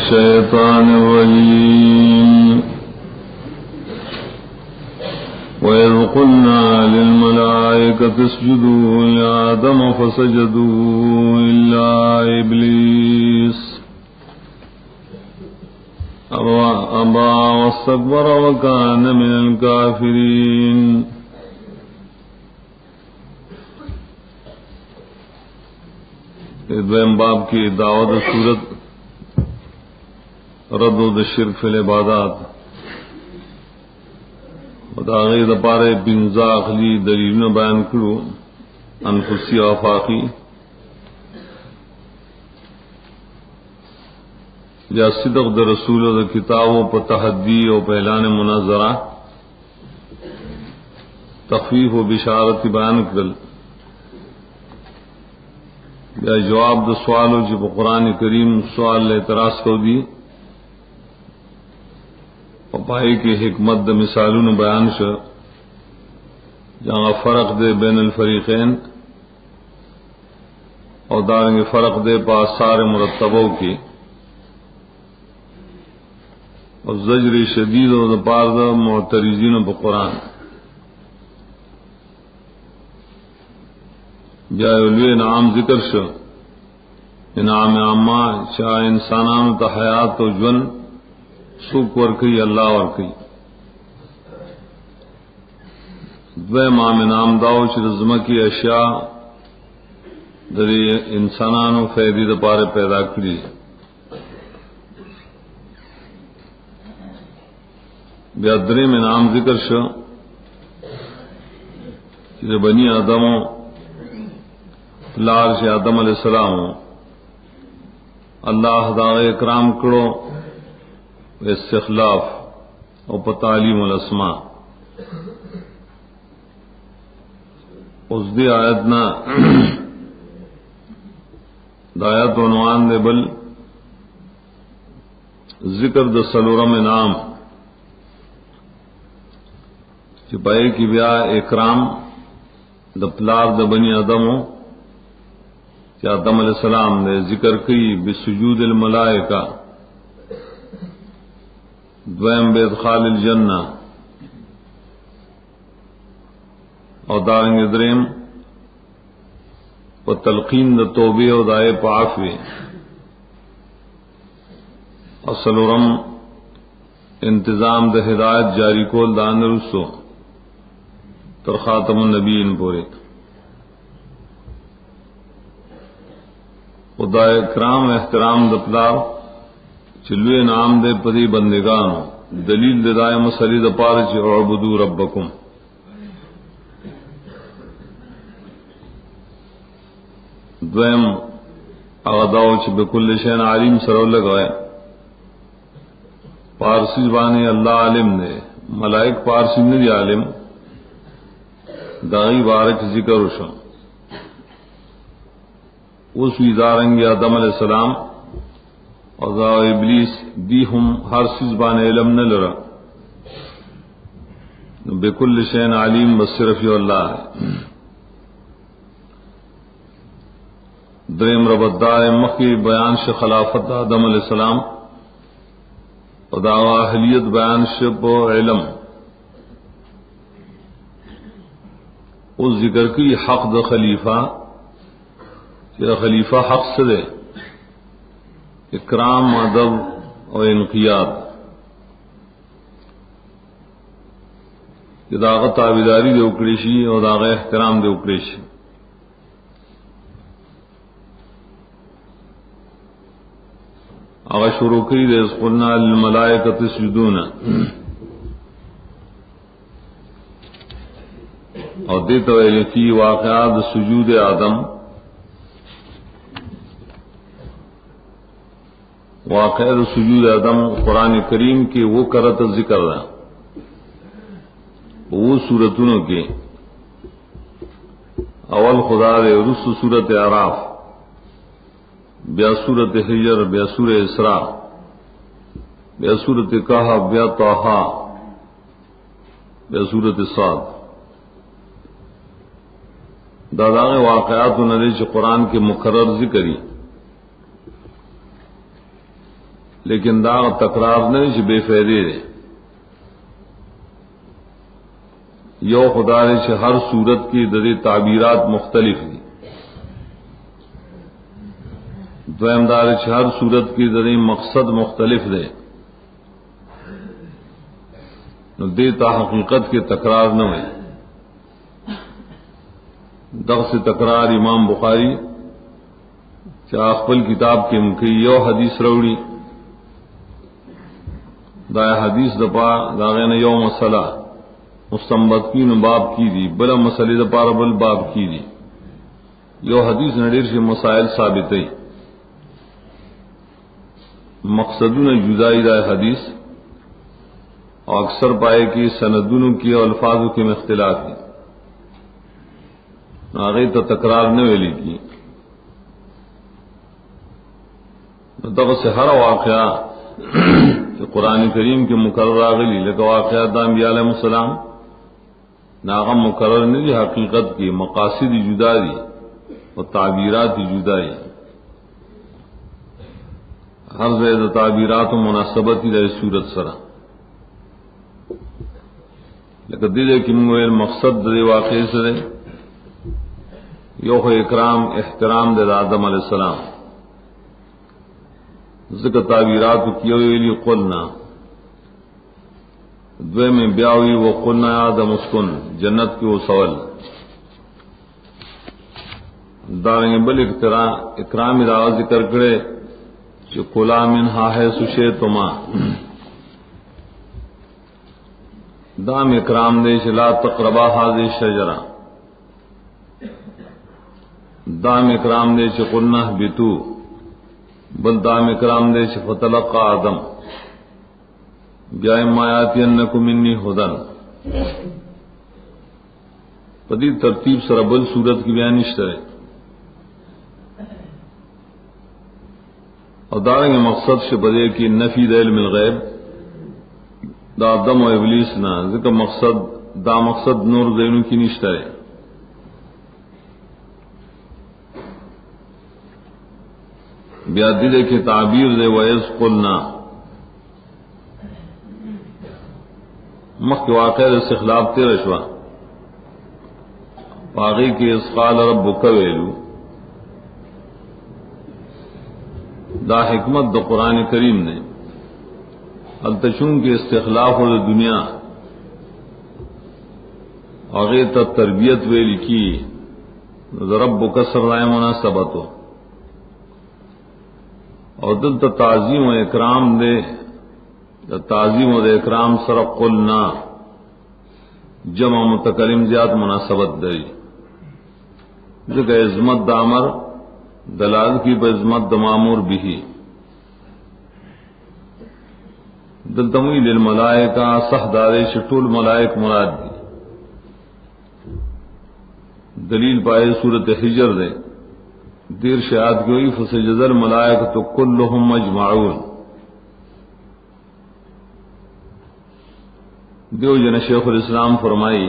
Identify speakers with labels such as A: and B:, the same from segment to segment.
A: الشيطان الرجيم وإذ قلنا للملائكة اسجدوا لآدم فسجدوا إلا إبليس أبى واستكبر وكان من الكافرين. دویم باب کی دعوت صورت رد و شرک فی العبادات داغی دپارے بنزا اخلی دلیلن بیان کرو انفسی و آفاقی یا صدق در رسول و در کتابوں پر تحدی و پہلان مناظرہ تخفیف و بشارت بیان کرل یا جواب دو سوالو جب قرآن کریم سوال اعتراض کو دی پائی کی حکمت د مثالون بیان شو جہاں فرق دے بین الفریقین اور دارنگ فرق دے پا آثار مرتبوں کی اور زجر شدید و دپار دا معترضین پا قرآن جائے علوی انعام ذکر شو انعام عامہ چاہ انسانان تا حیات و جن سوک ورکی اللہ ورکی دویم عام انعام داو چی رزمہ کی اشیاء دری انسانان و فیدی دا پارے پیدا کری بیا دریم انعام ذکر شو چی بنی آدمو لار سے آدم علیہ السلام اللہ دا اکرام کرو استخلاف اور تعلیم الاسماء اس دی آیت نا دایت عنوان دے بل ذکر د سلورم انعام چپائے کی بیا اکرام د پلار د بنی آدمو آدم علیہ السلام نے ذکر کی بسجود الملائکہ دویم بادخال الجنہ اور دارنگ دریم و تلقین دا توبے و دائے پعافی اور سلورم انتظام دا ہدایت جاری کول دان رسو تر خاتم النبیین پورے خدا اکرام احترام دپلار چلوے نام دے پدی بندگان دلیل دائے مسلی دپار چ اعبدو ربکم دویم اغداو چ بکل شین عالم سرو لگائے پارسی زبانی اللہ عالم نے ملائک پارسی نہیں عالم داغی بارک ذکر وشو اس ادارنگ آدم علیہ السلام اور ابلیس دی ہم ہر سزبان علم نہ لڑا بکل شین علیم بس صرف اللہ ہے. دریم ربدار مخی بیان ش خلافت آدم علیہ السلام اور دعوی اہلیت بیان شب و علم اس ذکر کی حق د خلیفہ خلیفہ حق سے دے اکرام ادب اور انقیاد داغ تابیداری دے اکڑیشی اور داغ احترام دے اکڑیشی اگر شروع کری دے قلنا للملائکۃ اسجدون اور دیتا ہے کی واقعات سجود آدم واقع سجود آدم قرآن کریم کے وہ کرت ذکر رہا وہ صورتوں کے اول خدا دے رس صورت اعراف بیا صورت حجر بیا سورہ اسراء بیا صورت کہف بیا طٰہٰ بیا صورت صاد دادا واقعات نریش قرآن کے مقرر ذکری لیکن دا تکرار نہیں چې بے فائدے دے. یو خدا نے چې ہر صورت کی ددی تعبیرات مختلف دی. دویم دار چې ہر صورت کی ددی مقصد مختلف دے. نو دیتا حقیقت کے تکرار نہ ہوئے. دغس تکرار امام بخاری چاہ خپل کتاب کے مکی یو حدیث روڑی دا حدیث دپا داغین یو مسئلہ مستنبت کی باب کی دی بلا مسئلہ دپا ربل باب کی دی. یو حدیث نڈیر سے مسائل ثابت ہے. مقصدون جدائی دا حدیث اور اکثر پائے کہ سندونوں کی اور الفاظوں کے میں اختلاف ہے. آگے تو تکرار نہ ویلی کی تب سے ہر واقعہ کہ قرآن کریم کے مقرر آگلی لیکن واقعات انبیاء علیہ السلام ناغم مقرر نہیں دی. حقیقت کی مقاصد جدا دی اور تعبیرات جدائی. ہر زید تعبیرات و مناسبت ہی رہے صورت سرا لیکن دلے کی منگویر مقصد دے واقعے سے یو اکرام احترام دے آدم علیہ السلام ذکر تعبیرات کیولی قلنا دوے میں بیاوی وہ قلنا آدم اسکن جنت کی وہ سول دارنگے بل اکرام دعوی ذکر کرے جو کلا منہا ہے سشے تما دام اکرام دے لا تقربا هذه الشجرہ دام اکرام دے قلنا اهبطوا بل دام اکرام دے فتلقى آدم بیا ما یاتینکم منی ھدن. پدی ترتیب سره بل صورت کی بیان نشته اور دارنگ مقصد سے بدے کی نفی د علم الغیب دا آدم و ابلیس نہ ذکر مقصد دا مقصد نور دینو کی نشتہ ہے. بیا دلے کی تعبیر دے ویز قلنا مخ واقع استخلاف تیرہ شوا باقی کی اسقال ربک ویلو دا حکمت دا قرآن کریم نے التشون کے استخلاف اور دنیا آگے تک تربیت ویلی کی رب کسر رائے مناسبت ہو اور دل تا تعظیم و اکرام دے تعظیم و دے اکرام سر قلنا جمع متکلم زیاد مناسبت دے جگہ عظمت دامر دلال کی بعظمت دمامور بھی دل تموی للملائکہ صح دارے شٹول ملائک مراد دی. دلیل پائے صورت حجر دے دیر شہاد کی ہوئی فسجد الملائکۃ کلہم مجمعون. دیو جن شیخ الاسلام فرمائی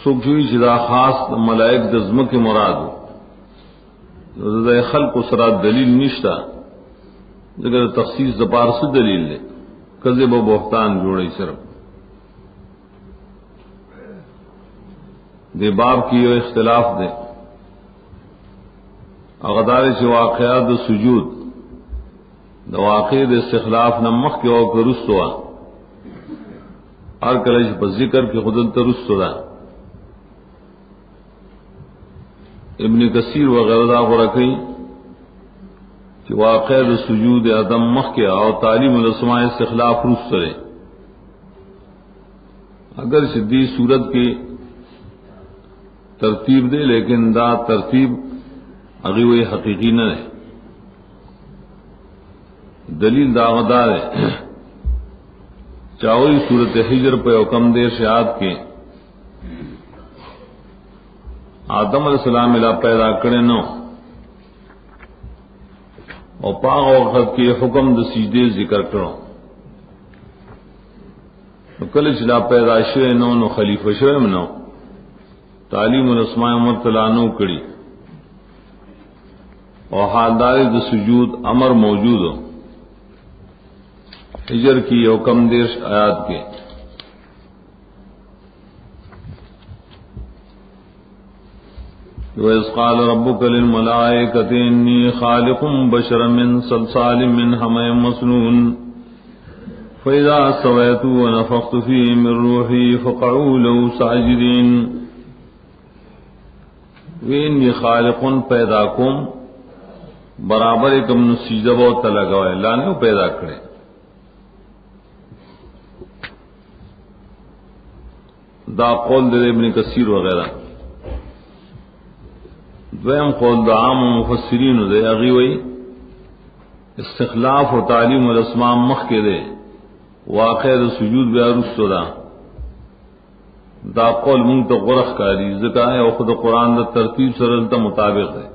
A: سکھوئی جدا خاص ملائک دزم کے مراد خلق و سرات دلیل نشتا اگر تخصیص دپار سے دلیل لے کذب و بہتان جوڑے صرف دے باب کی یہ اختلاف دے اغدار سے واقعات سجود دا واقع دے استخلاف نمخ کے او کرست ہوا ہر کلش پر ذکر کے خودل ترست دا ابن کثیر وغیرہ غرقی کہ واقع سجود عدم مخ کے اور تعلیم الاسماء استخلاف روس کرے اگر شدی صورت کی ترتیب دے لیکن دا ترتیب اغیوی حقیقی نہ ہے. دلیل داغدار ہے چاوئی صورت حجر پہ حکم دے شہاد کے آدم علیہ السلام ملا پیدا کرے نو اور پاک وقت کے حکم د سجدے ذکر کرو کل چلا پیدا شوے نو نو خلیفہ شوے نو تعلیم الاسماء مرتلانو کڑی اور حالدار د سجود امر موجود ہو ہجر کی اور کم دیرش آیات کے وَإِذْ قَالَ رَبُّكَ لِلْمَلَائِكَةِ إِنِّي خَالِقٌ بَشَرًا مِّن صَلْصَالٍ مِّنْ حَمَإٍ مَّسْنُونٍ فَإِذَا سَوَيْتُ وَنَفَخْتُ فِيهِ مِن رُّوحِي فَقَعُوا لَهُ سَاجِدِينَ وَإِنِّي خَالِقٌ پیدا کم برابر کم سجدہ بہت لگا ہے اللہ نے پیدا کرے دا قول دے ابن کثیر وغیرہ دویم قول دا عام مفسرین دے اغي وئی استخلاف و تعلیم الاسماء مخ کے دے واقع دا سجود بیا رستو دا قول منگ تا غرخ کاری ذکا ہے او خود قرآن دا ترتیب سرلتا مطابق ہے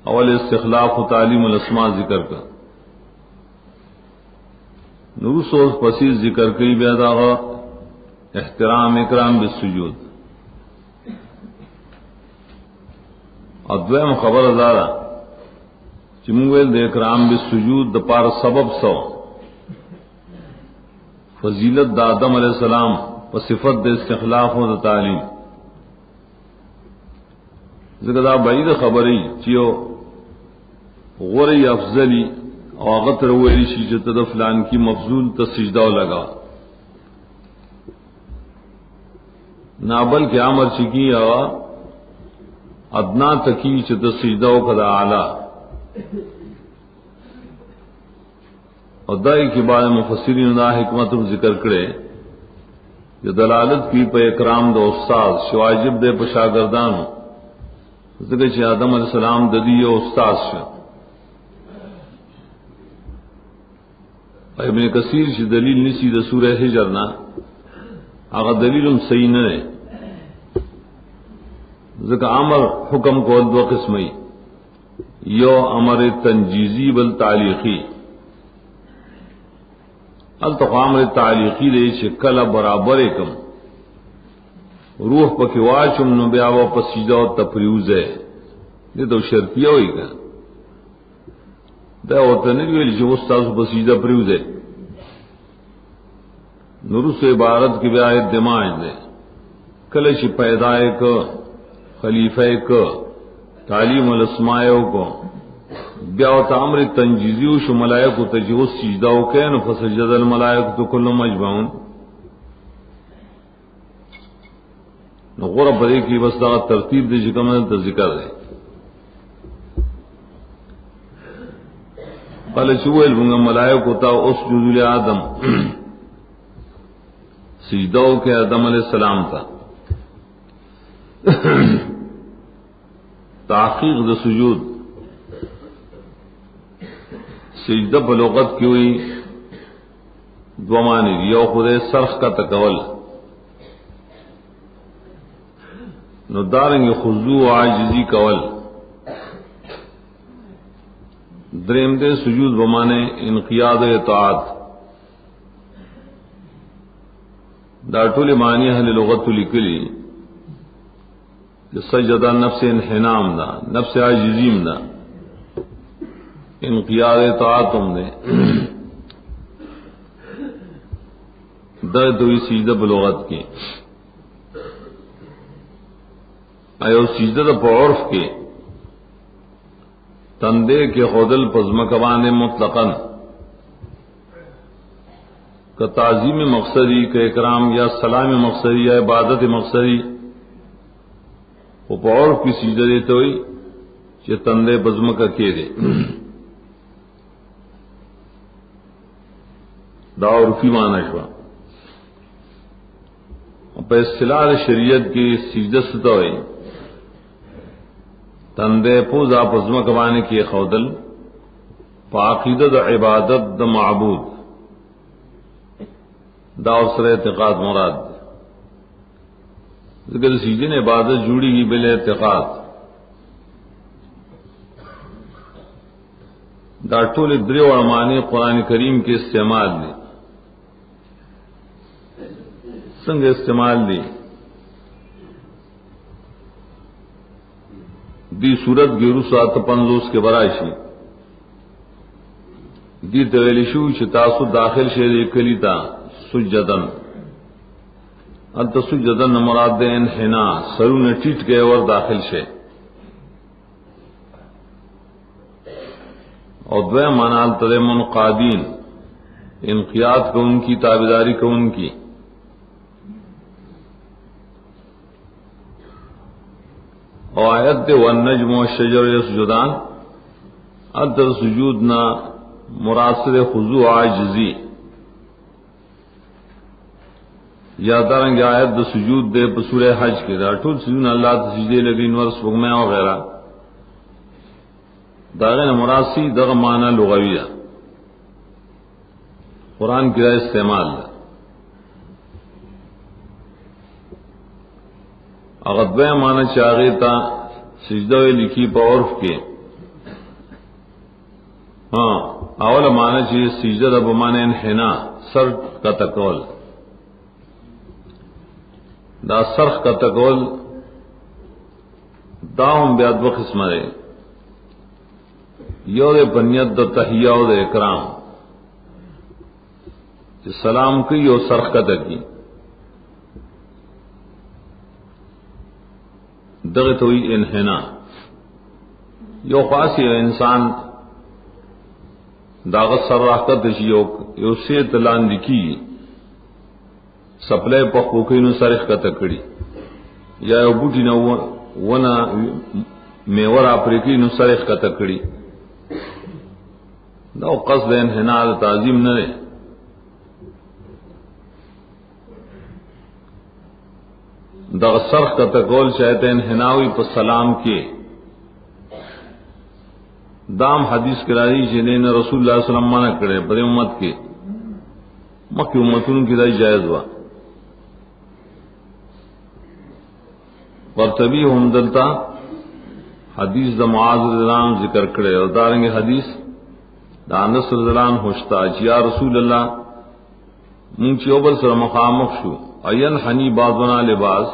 A: اول استخلاف و تعلیم الاسماء ذکر کا نروس پسیز ذکر کئی بیادا احترام اکرام بالسجود ادویم خبر ازارا چمویل دے اکرام بالسجود دا پار سبب سو فضیلت دا آدم علیہ السلام و صفت دے استخلاف و دا تعلیم ذکر دا بعید خبری چیو غوری افضلی او غطر ویلی شیچت دا فلان کی مفضول تا سجدہ لگا نابل کے عمر چکی آوا ادنا تکی چت سجدہ کدا اعلی اور دائی کی بعد مفسرین دا حکمت ذکر کرے جو دلالت کی پہ اکرام دا استاد شواجب دے پہ شاگردان ذکر چھ آدم علیہ السلام ددی استاد شا ابن کثیر چھ دلیل نسی دا سورہ حجر نا اگر دلیلم صحیح نہ ہے ذکر امر حکم کو دو قسمی یو امر تنجیزی بل تعلیقی التقامر تعلیقی دے شکل برابر کم روح پکی واچم نو بیا و پسیدہ و تپریوز ہے یہ تو شرطیہ ہوئی گا دا ہوتا نہیں ویلی جو استاذ پسیدہ پریوز ہے نرس عبارت کی بیا دماغ دے کلش پیدائے کو خلیفہ کو تعلیم الاسماء کو بیا و تعمر تنجیزی شو ملائکو تجوز سجدہ کے نو فسجد الملائکو تو کل مجمعون نو غور بدے کی بس دا ترتیب دے جکم تا ذکر دے قال چوئل بنگا ملائکو تا اسجد لآدم سجدہ کے آدم علیہ السلام تا تحقیق دا سجود سجدہ بلغت کی ہوئی دو معنی یو خود سرخ کا تکول نو دارنگ خضوع و عاجزی کول دریم دے سجود بمانے انقیاد و اطاعت دا ټول معنی اہل لغت لکلی سجدہ نفس انحنام دا نفس عاجزیم دا انقیاد اطاعتم دے دا دوی سجدہ بلغت کی ایو سجدہ دا پا عرف کے تندے کے خودل پزمکوان مطلقاً کا تعظیم مقصدی کا اکرام یا سلام مقصدی یا عبادت مقصدی وہ پا عرف کی سجدہ دیتے ہوئی کہ تندے پزمکہ کے دے دا عرفی معنی شوا پہ اصطلاح شریعت کی سجدہ ستا ہوئی تندے پوزا پزمہ کبانے کی خودل پاقیدت عبادت دا معبود دا اسر اعتقاد مراد ذکر سجدے نے عبادت جوڑی گی بل اعتقاد دا ټول درې وړ معنی قرآن کریم کے استعمال دی څنګه استعمال دی دی صورت گیرو 750 کے برائشی دی تویلی شو چې تاسو داخل شئ کلی تا سجدن انت سجدن مراد دے انحنا سرون ٹیٹ کے اور داخل شئ اور دوے معنی تلے منقادین انقیاد کو ان کی تابعداری کو ان کی اور آیت دے والنجم والشجر یسجدان انت سجودنا مراد سے خضوع عاجزی یا دارنگ آیت دے سجود دے سورہ حج کے دا ٹول سجود اللہ تے سجدے لگی نور سبغمہ وغیرہ داغین مراد سی دغ معنی لغویہ قرآن کی دا استعمال دا اغدبہ معنی چاہے تا سجدہ لکھی پا عرف کے ہاں اول معنی چاہیے سجدہ دا بمعنی انحنا سر کا تکول دا سرخ کا تکول داؤں بیاد و قسم دے یو دے بنیت دا تحیہ و دے اکرام سلام کی یو سرخ کا تکی دغت ہوئی انحنا یو خاصی انسان داغت سر راکت یو سیت لان لکی سپلے پخوکی نو سرخ کا تکڑی یا یو بوٹی نو ونا میور آپریکی نو سرخ کا تکڑی دا قصد انحنا دا تعظیم نہ دا سرخ کا تکول چاہتے انحناوی پر سلام کے دام حدیث کراری جنہیں رسول اللہ صلی اللہ علیہ وسلم منع کرے بڑے امت کے مکی امتوں کی دائی جائز ہوا قرطبی حمدلتا حدیث دا معاذ رضی اللہ عنہ ذکر کرے اور دارنگ حدیث دا انس رضی اللہ عنہ ہوشتا یا رسول اللہ منچی اوبل سر مخامخ شو این حنی بعضنا لباس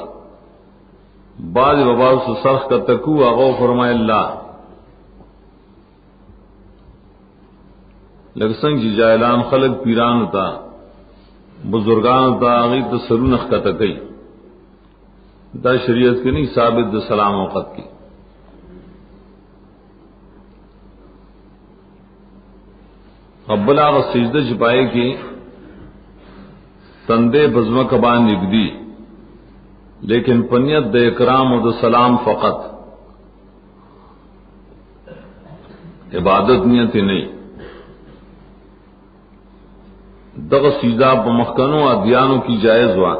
A: بعض وباس سرخ کا تکو اغو فرمائے اللہ لگسنگ جی جائلان خلق پیران تا بزرگان تا آغیت سرونخ کا تکی دا شریعت کے نہیں ثابت دا سلام وقت کی قبل آغا سجدہ چھپائے کی تندے بزمہ کبان نگدی لیکن پنیت دے اکرام و دا سلام فقط عبادت نیت نہیں دغ سجدہ پا مخکنوں ادیانوں کی جائز ہوا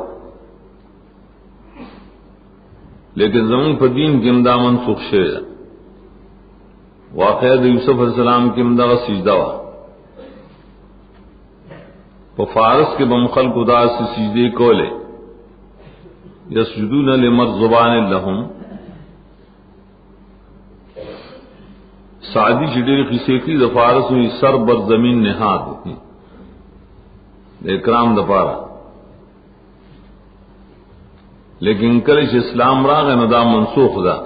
A: لیکن زمین پا دین کی امدہ منسوخ شے واقعہ یوسف علیہ السلام کی امدہ سجدہ ہوا فارس کے بمخل خدا سے سجدے کولے یسجدون لمرزبان لہم سعدی چڑی قصے کی فارس ہوئی سر بر زمین نہاد اکرام دپارا لیکن کلش اسلام راغ ندا منسوخ دا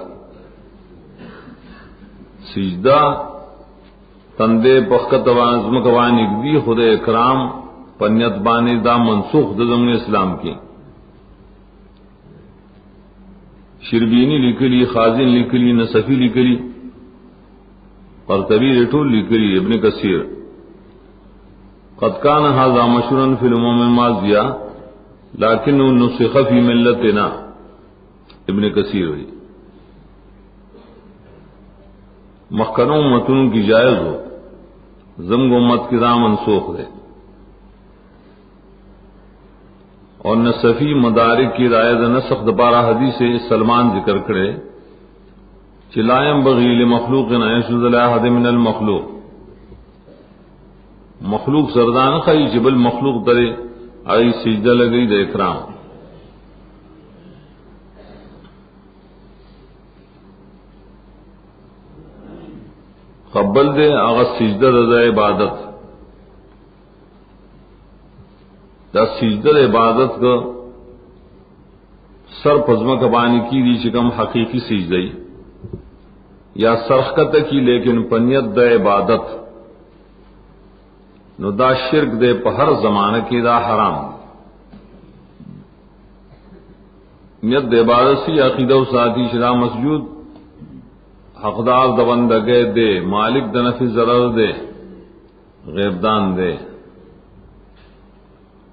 A: سجدہ تندے پخت زمکوان اگدی خود اکرام پنیت بانی دا منسوخ دا زمن اسلام کی شربینی لکلی خازن لکلی نصفی لکلی قرطبی رٹول لکلی ابن کثیر قد کان ھذا مشہورا فی الامم الماضیہ لیکنہ نسخ فی ملتنا ابن کثیر ہوئی مخکنوں امتوں کی جائز ہو زمگ امت کی دا منسوخ دے اور نصفی مدارک کی رائے نسخ دبارہ حدیث سلمان ذکر کرے چلائم بغیل مخلوق نعیشد الاحد من المخلوق مخلوق سردان خی جبل مخلوق درے آئی سجدہ لگئی دے اکرام قبل دے آغا سجدہ دا عبادت دا سجدہ عبادت کا سر پزمہ کبانی کی دی چکم حقیقی سجدہ یا سرخت کی لیکن پنیت دا عبادت نو دا شرک دے پہ ہر زمانہ کی دا حرام نیت دے عبادت سی عقیدہ و ساتھی شدا مسجود حقدار دا بندگے دے مالک دا نفی ضرر دے غیبدان دے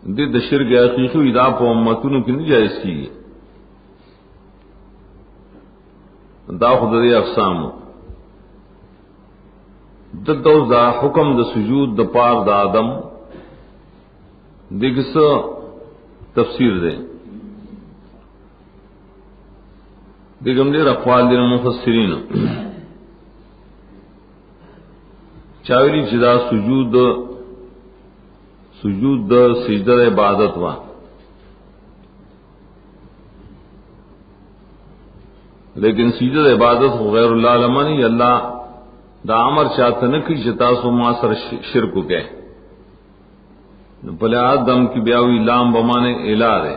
A: دی دا شرک حقیقی دا پا امتونو کی نہیں جائز کی دا خود دے اقسام دو دا حکم دا سجود دا پار دا آدم دیکھ سا تفسیر دے دیکھم دیر اقوال دیر مفسرین چاویلی چدا سجود دا سجدہ دا عبادت وا لیکن سجدہ دا عبادت غیر اللہ لمنی اللہ دا عمر چاہتا نکی چتا سو ما سر شرکو کے پلے آدم کی بیاوی لام بمانے الہ دے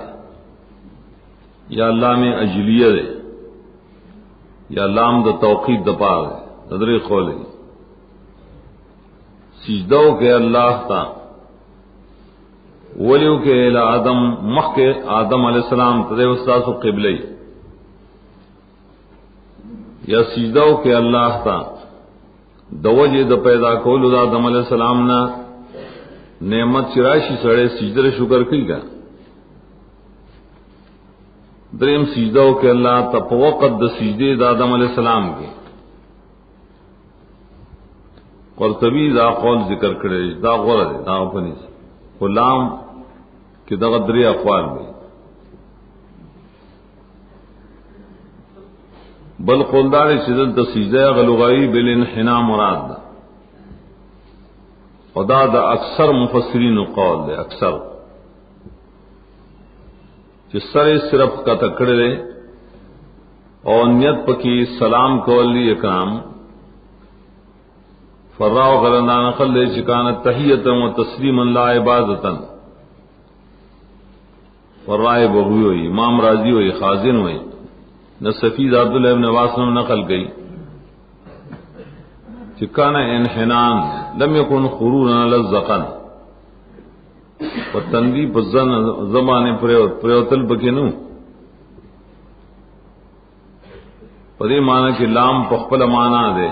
A: یا اللہ میں اجلیہ دے یا لام دا توقید دا پار دے تدری خولے سجدو کے اللہ تا ولیو کے الہ آدم مخ کے آدم علیہ السلام تدے استاسو قبلی یا سجدو کے اللہ تا دوجہ دا پیدا کولو دا آدم علیہ السلام نا نعمت چرائشی سڑے سجدر شکر کی گا دریم سجدہ ہو کہ اللہ تپوقت دا سجدے دا آدم علیہ السلام کے قرطبی دا قول ذکر کرے دا غرد دا اپنی غلام کی دا غدری اقوال میں بل قولدار چیزل تا سجدہ غلغائی بالانحنا مراد دا خدا دا اکثر مفسرین قول دے اکثر جس سر صرف کا تکڑے دے اور نیت پکی سلام کولی اکرام فراو غرندان اقل دے چکانت تحیتا و تسلیما لا عبادتا فرائے بغوی ہوئی امام راضی ہوئی خازن ہوئی نصفید عبداللہ ابن واسم نقل گئی چکانا انحنان لم یکن خرورا لزقن و تندی پزن زمانے پریوتل بکنو پدی مانا کہ لام پخپل مانا دے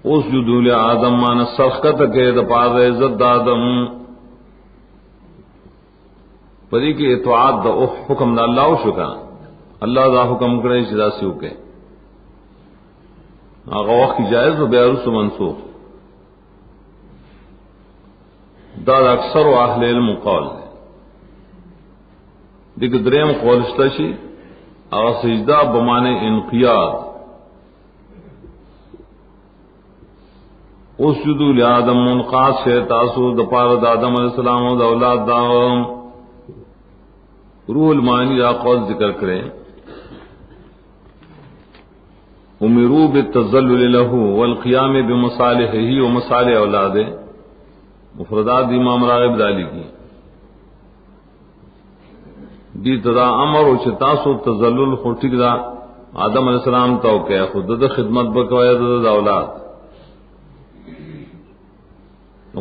A: اس جدول آدم مانا سخت کے دپار عزت آدم پدی کی اطاعت دا حکم دا اللہ شکا اللہ دا حکم کرے چدا سیو کے آغا وقت کی جائز و بیارس و منسوخ دا اکثر و اہل علم قول ہے دیکھ دریم قولشتا شی آغا سجدہ بمانے انقیاد اسجدو لآدم منقاد شیطاسو دپار دا آدم علیہ السلام و دا اولاد دا روح المعانی دا قول ذکر کرے امروا بالتذلل له والقیام بمصالحه ومصالح اولاده مفردات امام راغب دالی کی دی تدا امر و چتاسو تذلل خورٹک دا آدم علیہ السلام تو کہ خود دا خدمت بکویا دا اولاد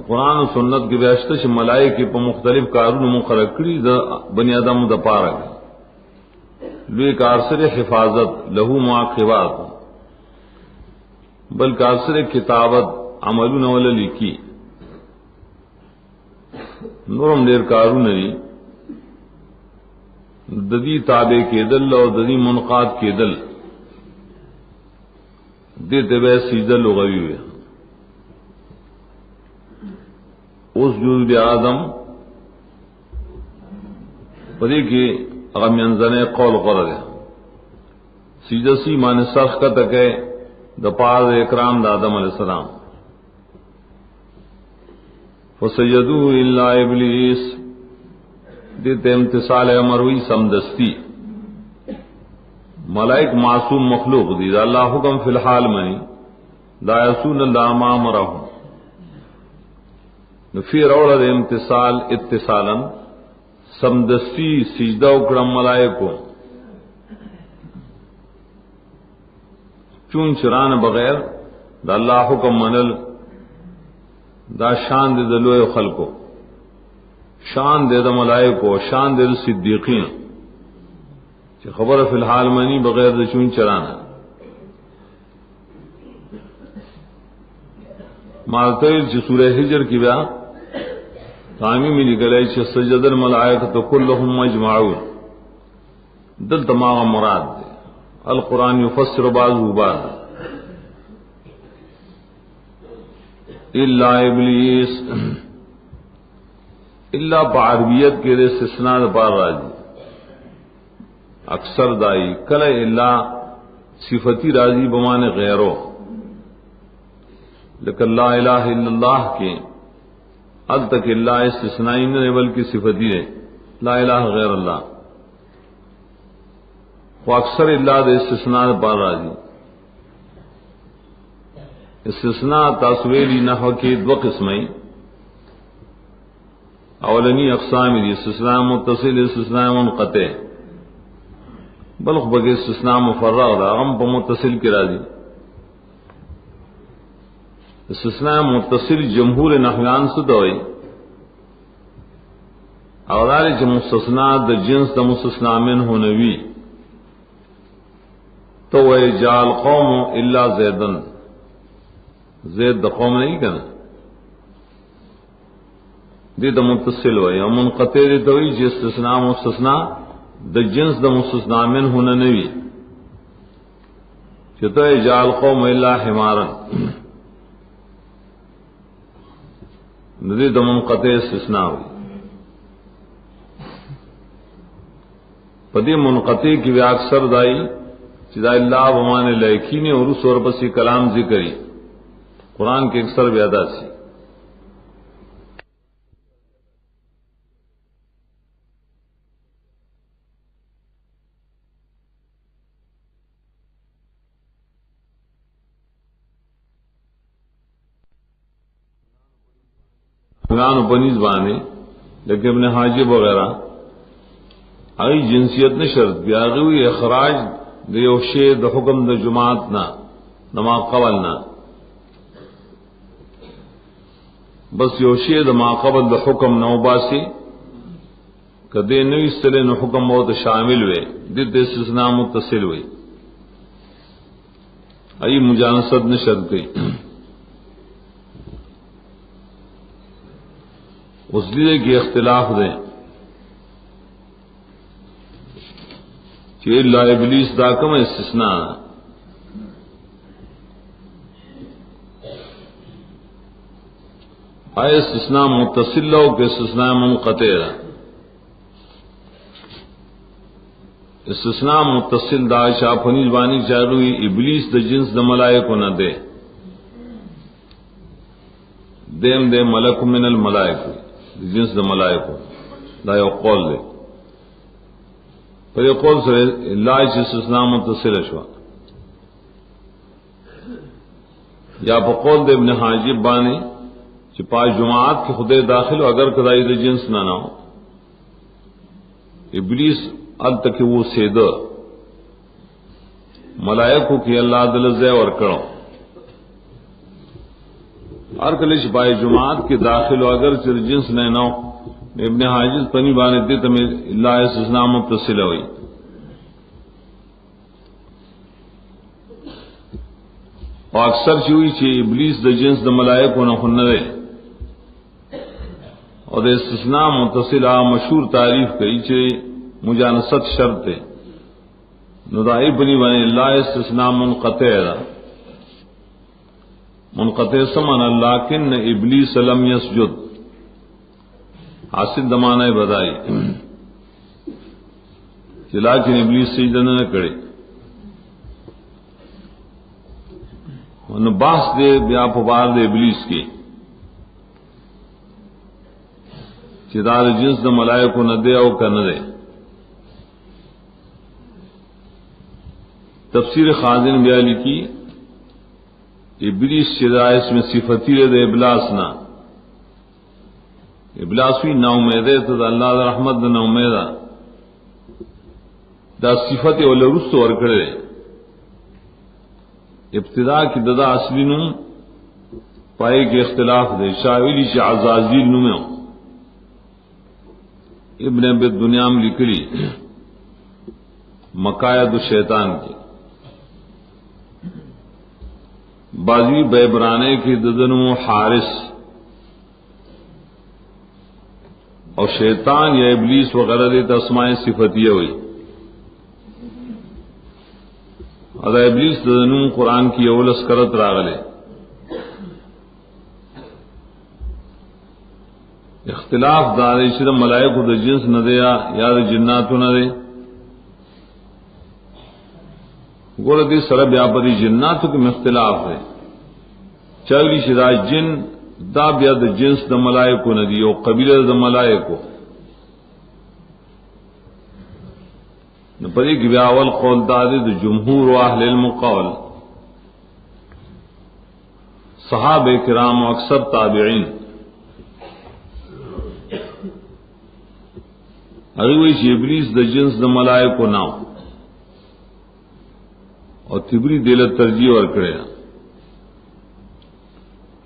A: قرآن و سنت کی بیاشتش ملائکی پا مختلف کارون مقرر کری دا بنی آدم دا پارا گئی لوی کارسر حفاظت لہو معاقبات بل کارسر کتابت عملون والا لکی نورم دیر کارون نی ددی تابع کے دل اور ددی منقاد کے دل دیتے بے سیدہ لغوی ہوئے اس جزء آدم پدی کی اغم ینزنے قول قرد ہے سیدہ سی معنی سرخ کا تکے دپار اکرام دا آدم علیہ السلام فسجدو الا ابلیس دیتے امتصال امروی سمدستی ملائک معصوم مخلوق دی دا اللہ حکم فی الحال منی لا یسون اللہ ما امرہم فی روڑ دے امتصال اتصالا سمدستی سجدہ اکرم ملائکو چون چران بغیر دا اللہ حکم منل دا شان دے دلوئے خلقو، شان دے دا ملائکو، شان دے دا صدیقین کہ خبر فی الحال منی بغیر دا چون چرانا. مالتویل چی سورہ حجر کی بیا تامی میں نکلے چی سجد الملائکۃ کلہم مجمعون، دل تمام مراد دے. القرآن یفسر بعضہ بعضا الا ابلیس، الا بعربیت کے دے استثناء پار راجی اکثر دائی کل الا صفتی راضی بمان غیرو، لیکن لا الہ الا اللہ کے ال تک اللہ استثنائی نہیں بلکہ صفتی ہے لا الہ غیر اللہ، وہ اکثر اللہ دے استثناء پار راضی. استثناء تاسویلی نحو کی دو قسمیں، اولنی اقسام دی استثناء متصل، استثناء منقطع، بلخ بگے استثناء مفرغ دا غم پا متصل کی راضی. استثناء متصل جمہور نحویان سے دوئی اور جو مستثناء دا جنس دا مستثناء منہ نوی تو وہ جال قوم الا زیدن، زید دا قوم نہیں کنا دی دا متصل ہوئی. اور منقطع دی توئی جی استثناء مستثناء دا جنس دا مستثناء منہ نوی چطور جال قوم الا حمارا، ندی دا منقطع استثناء ہوئی. پدی منقطع کی بھی اکثر دائی چدا اللہ بمان لیکینی اور اس اور پسی کلام ذکری قرآن کے اکثر بیادا سی. افغان و بنیز بانے لیکن ابن حاجب وغیرہ آئی جنسیت نے شرط بیاغی ہوئی اخراج دیو شے دا حکم دا جماعت نا نما قبل نا، بس یو شے دا ما قبل دا حکم نو باسی کدے نوی استلے نو حکم بہت شامل ہوئے دد استثناء متصل ہوئی. آئی مجانست نے شرط گئی اس لیے کہ اختلاف دیں کہ اللہ ابلیس دا کم استثناء آئے استثناء متصل لو کہ استثناء منقطع ہے. استثناء متصل دا شاہ فنیز بانی چاہوئی ابلیس دا جنس دا ملائکو نہ دے دیم دے ملک من الملائکو جنس دا ملائکو دا یو قول دے پر یہ قول سے اللہ چی استثناء متصل شوا یا پا قول دے ابن حاجب بانی چی پا جماعت کی خدے داخل اگر کدائی دا جنس نہ ہو ابلیس ال تک وہ سیدہ ملائکو کی اللہ دل زیور کرو ہر کلیش پائے جماعت کے داخل اگر چر جنس نہ نو ابن حاجز پنی بانے دے تمہیں اللہ استثناء متصل ہوئی. اور اکثر چوئی چی ابلیس دا جنس دا ملائکو نہ خنرے اور دا استثناء متصل مشہور تعریف کئی چی مجانست شرط ہے ندائی بنی بانے اللہ استثناء منقطع ہے منقطع سمن لیکن ابلیس لم یسجد حاصل دمانہ بدائی لیکن ابلیس سجدہ نہ کرے. باس دے بیا پبار دے ابلیس کی چدار جنس دا ملائکو نہ دے او کا نہ دے. تفسیر خازن بیا لکھی ابلیس چدا اس میں صفتی دے ابلاس نہ ابلاس بھی نا امیدے تو اللہ دا رحمت دا نا امیدہ دا صفت اولا رست ورکڑے ابتدا کی ددا اصلی نم پائے کے اختلاف دے شاویلی سے عزازیل نمو ابن ابی دنیام لکلی مقاید الشیطان کی بازی بیبرانے کی ددنو حارس اور شیطان یا ابلیس وغیرہ دیتا اسماء صفتیہ ہوئی ادا ابلیس ددنو قرآن کی اولس کرت راغلے اختلاف دارے شدہ ملائکو دا جنس نہ دے یا دا جناتو نہ دے گورا دی سر بیا پدی جناتو کی اختلاف ہے چاولی شدہ جن دا بیا دا جنس دا ملائکو نہ دی او قبیلہ دا ملائکو پدی کی بیا اول قول دادے دا جمہور و اہل علم قول صحابہ کرام و اکثر تابعین اگوی چی ابلیس دا جنس دا ملائکو ناو اور تبری دیلت ترجیح ورکڑے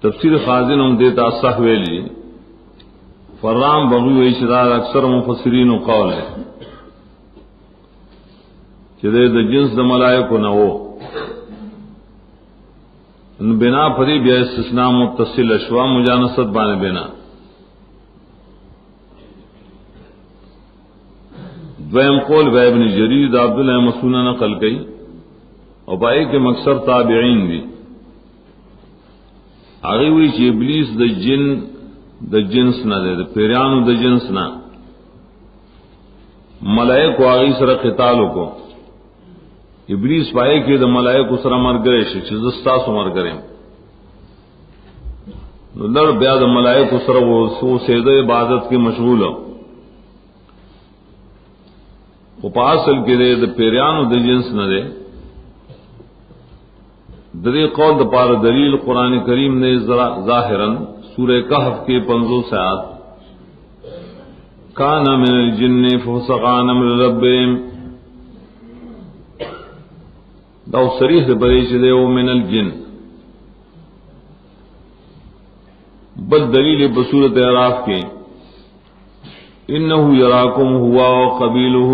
A: تفسیر خازن ہم دیتا صحویلی فرام بغوی ویشدار اکثر مفسرین و قول ہے کہ دے دا جنس دا ملائکو ناو ان بنا پری بیا استثناء متصل اشوا مجانست بانے بنا دویم قول بے ابن جریر دا عبداللہ مسعود نقل کئی اور بائی کے مکثر تابعین دی آگے ہوئی چی ابلیس دا جن دا جنس نہ دے دا پیریانو دا جنس نہ ملائکو آگئی سر قتالو کو ابلیس پائے کہ دا ملائکو سر مر گرے چیزستاسو مر گرے لڑ بیا دا ملائکو سر وہ سیدہ عبادت کی مشغول ہو اصل کے دے دا پیریانو دا جنس نہ دے دری قول دا پار دلیل قرآن کریم نے ظاہراً سورہ کہف کے 50 آیات کان من الجن ففسق عن امر ربهم دا صریح بریش دے وہ من الجن بل دلیل بصورت اعراف کے انہو یراکم ہوا و قبیلہ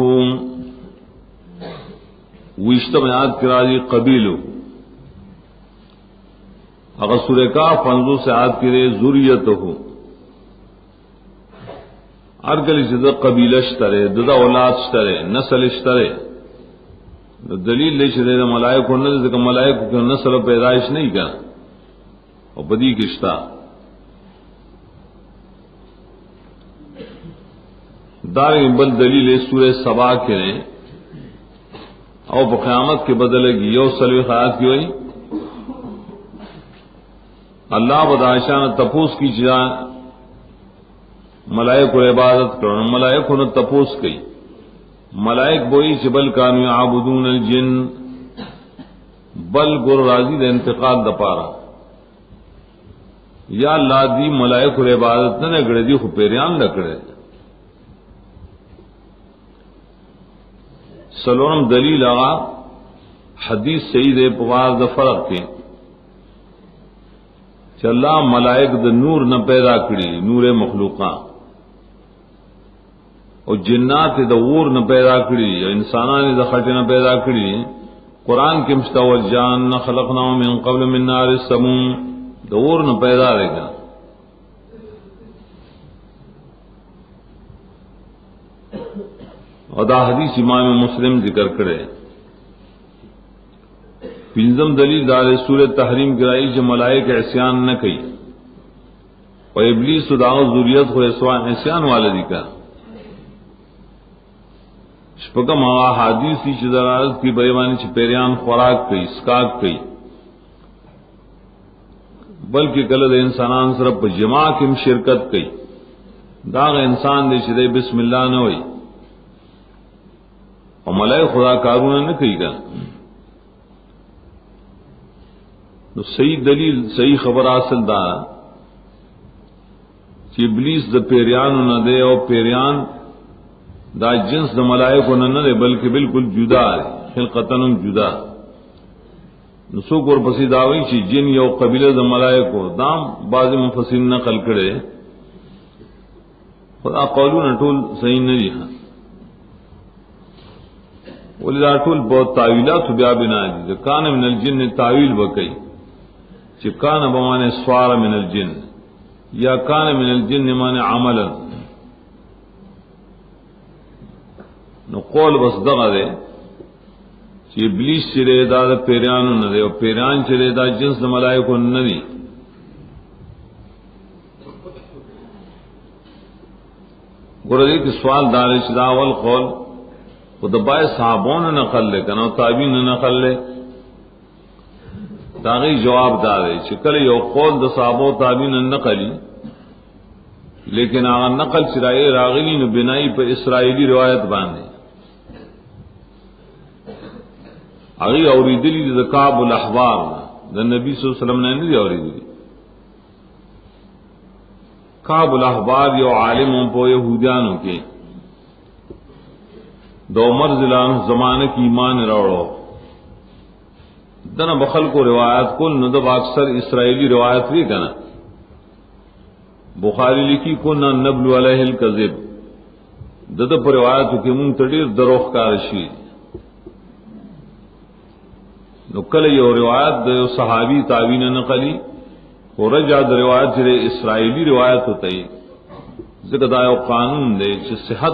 A: ویشتمعات کرازی قبیلہ اگر سورہ کہف 50 آیات کرے ذریتہ ارگلی سے دا قبیلہ شترے دا اولاد شترے نسل شترے دلیل لے شدے دا ملائکو نزد کا ملائکو کی نسل و پیدائش نہیں کر اور بدی کشتا داریں بل دلیل سورہ سبا کے نے اور قیامت کے بدلے گی یو سلوی خیات کی ہوئی اللہ بداشان تپوس کی چیزاں ملائک و عبادت کرو ملائک نے تپوس کی ملائک بوئی چبل کانو عابدون الجن بل گر راضی دے انتقال دپارا یا اللہ دی ملائک و عبادت نہ نگڑے دی خو پیریان لکڑے سلورم دلیل آغا حدیث سید پواز دا فرق کے کہ اللہ ملائک دا نور نہ پیدا کری نور مخلوقاں اور جنات دا اور نہ پیدا کری اور انسانان دا خٹ نہ پیدا کری قرآن کے مستوى الجان خلقنا من قبل من نار السموم دا اور نہ پیدا رہے گا اور دا حدیث امام مسلم ذکر کرے پنجم دلیل دار سورہ تحریم کرائی جو ملائک عصیان نہ کئی اور ابلیس دا ذریت کو عصیان والدی کا شپکم آغا حدیثی چی درارت کی بیوانی چی پیریان خوراک کئی سکاک کئی بلکہ کلد انسانان صرف جماع کم شرکت کئی داغ انسان دے چی دے بسم اللہ نہ ہوئی اور ملائک خدا کارون نہ کئی گا تو صحیح دلیل صحیح خبر حاصل دا کہ ابلیس دا پیریان نہ دے اور پیریان دا جنس دا ملائکو نہ دے بلکہ بالکل جدا ہے خلقتن جدا نسوک اور پسی داوی چی جن یو قبیلہ دا ملائکو دام بعض مفسرین نقل کرے خدا قولون ټول صحیح نه دي ولدا ټول بہت تعویلات بیا بنا دي کان من الجن تعویل وکي چې کان بمانه سوار من الجن یا کان من الجن معنی عملا نو قول بس دغه ده چې ابلیس چې دا پیرانو نه دی او پیران چې دا جنس ملائکو نه دي ګورې کې سوال دار چې دا اول قول خدای صحابون نقل لے کنا تابعین نقل لے داغی جواب دار ہے چې کله یو قول د صحابو تابعین نقلی لیکن هغه نقل چرای راغلی نو بنائی په اسرائیلی روایت باندې هغه اوریدلی د کعب الاحبار د نبی صلی الله علیه وسلم نه دی اوریدلی کعب الاحبار یو عالم په یهودیانو کې دو عمر ضلع زمانے کی ایمان راوڑو دنا بخل کو روایت کل ندب اکثر اسرائیلی روایت بھی کنا بخاری لکھی کو نہ نبل علیہ الکذب دد پر روایت کی من تڑیر دروغ کارشی نو کل یو روایت د صحابی تابعین نقلی اور رجع د روایت جرے اسرائیلی روایت ہوتی ذکر دا یو قانون دے چې صحت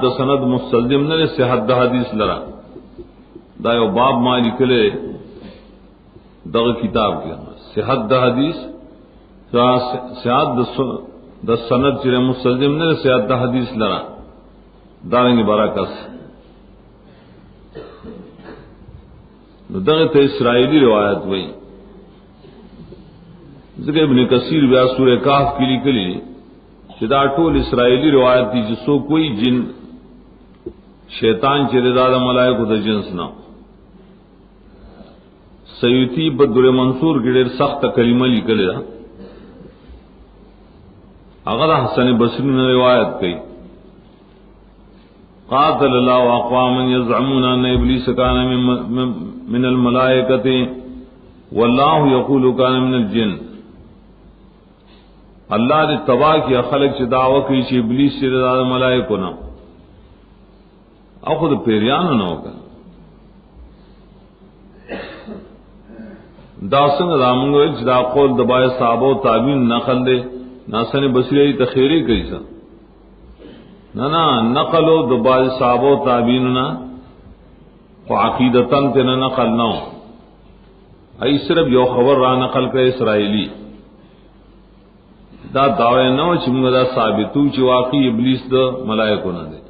A: د سند مستلزم نه صحت د حدیث لرا دا یو باب مالی کله دغه کتاب کې صحت د حدیث صحت د سند چې مستلزم نه صحت د حدیث لرا دا نه برکت نو دغه ته اسرائیلی روایت وای ذکر ابن کثیر بیا سورہ کہف کې لیکلی چې دا ټول اسرائیلی روایت دي چې سو کوئی جن شیطان چې رضا د ملائکه د جنس نه سیوطی بدر منصور کې ډېر سخت کلمه لیکلی دا هغه حسن بصری نے روایت کړي قاتل الله اقواما يزعمون ان ابلیس كان من الملائکه والله يقول كان من الجن اللہ نے تباہ کیا خلق سے دعوی کی چې ابلیس سے زیادہ ملائکہ نہ او خود پیریان نہ ہوگا دا څنګه زموږ چې دا قول د بای صحابه او تابعین نقل دے ناسن بصری تخیری کوي څه نه نقلو د بای صحابه او تابعین نه او عقیدتن ته نه نقل نه ای صرف یو خبر را نقل کړي اسرائیلی دا دعوی نو چې موږ دا ثابتو چې واقعي ابلیس د ملائکو نه دی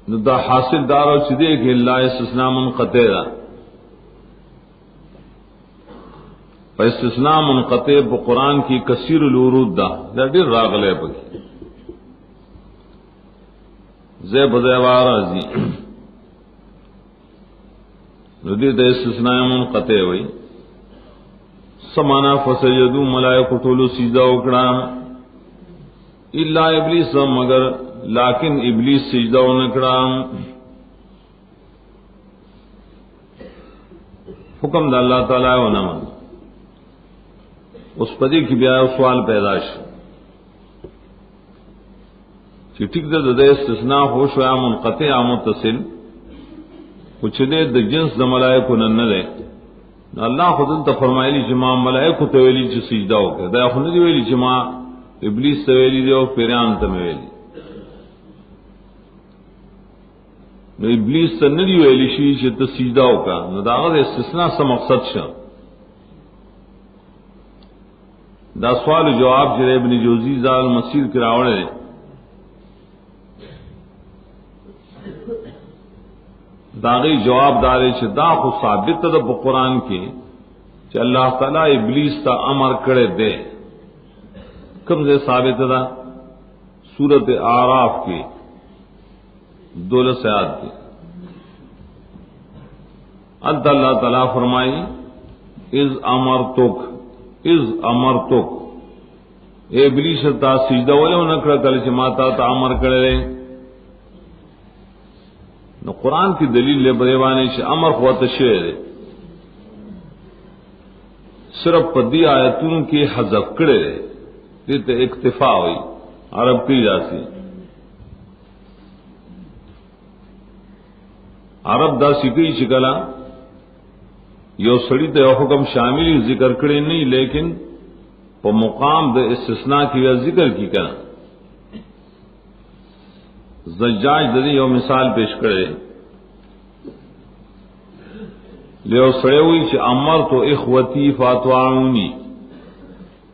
A: نو دا حاصل دار او چې دی کې لا استثناء منقطع ده په استثناء منقطع په قران کې کثیر الورود ده دا ډیر راغله پکې زه بځای راځي نو دې د استثناء منقطع وایي سمانا فسجدو ملائکہ ټولو سجدہ وکړه الا ابلیس مگر لیکن ابلیس سجدہ ونکړه حکم د الله تعالی و نه اوس پدې کې بیا سوال پیدا شي چې ټیک ده د استثناء هو شو یا منقطع یا متصل خو چې د جنس د ملائکو نه ده اللہ خود ته فرمایلی چې ما ملائکه ته ویلي چې سجده وکړه دا خو نه دی ویلي چې ما ابلیس ته ویلي دی او پیران ته ویلي نو ابلیس ته نه دی ویلي چې ته سجده وکړه نو دا غو استثناء څه مقصد شه دا سوال جواب چې ابن جوزی زال مسیر کې راوړل داغی جواب دارے چې دا خو ثابت ده په قران کې چې الله تعالی ابلیس ته امر کړی دی کوم ځای ثابت ده سورۃ اعراف کې 12 آیات کې اللہ تعالی فرمائی اذ امرتک اے ابلیس تا سجدہ ولې نه کړ کله چې ما تا امر کړی نو قرآن کی دلیل لے بریوانے سے امر قوت شعر صرف پدی آیتوں کی حذف کرے دیتے اکتفا ہوئی عرب کی جاتی عرب دا سکی چکلا یو سڑی تے حکم شامل ذکر کرے نہیں لیکن پا مقام دے استثناء کی ذکر کی کنا زجاج دے یو مثال پیش کرے لیو سڑے ہوئی چھ امر تو اخوتی فاتوعونی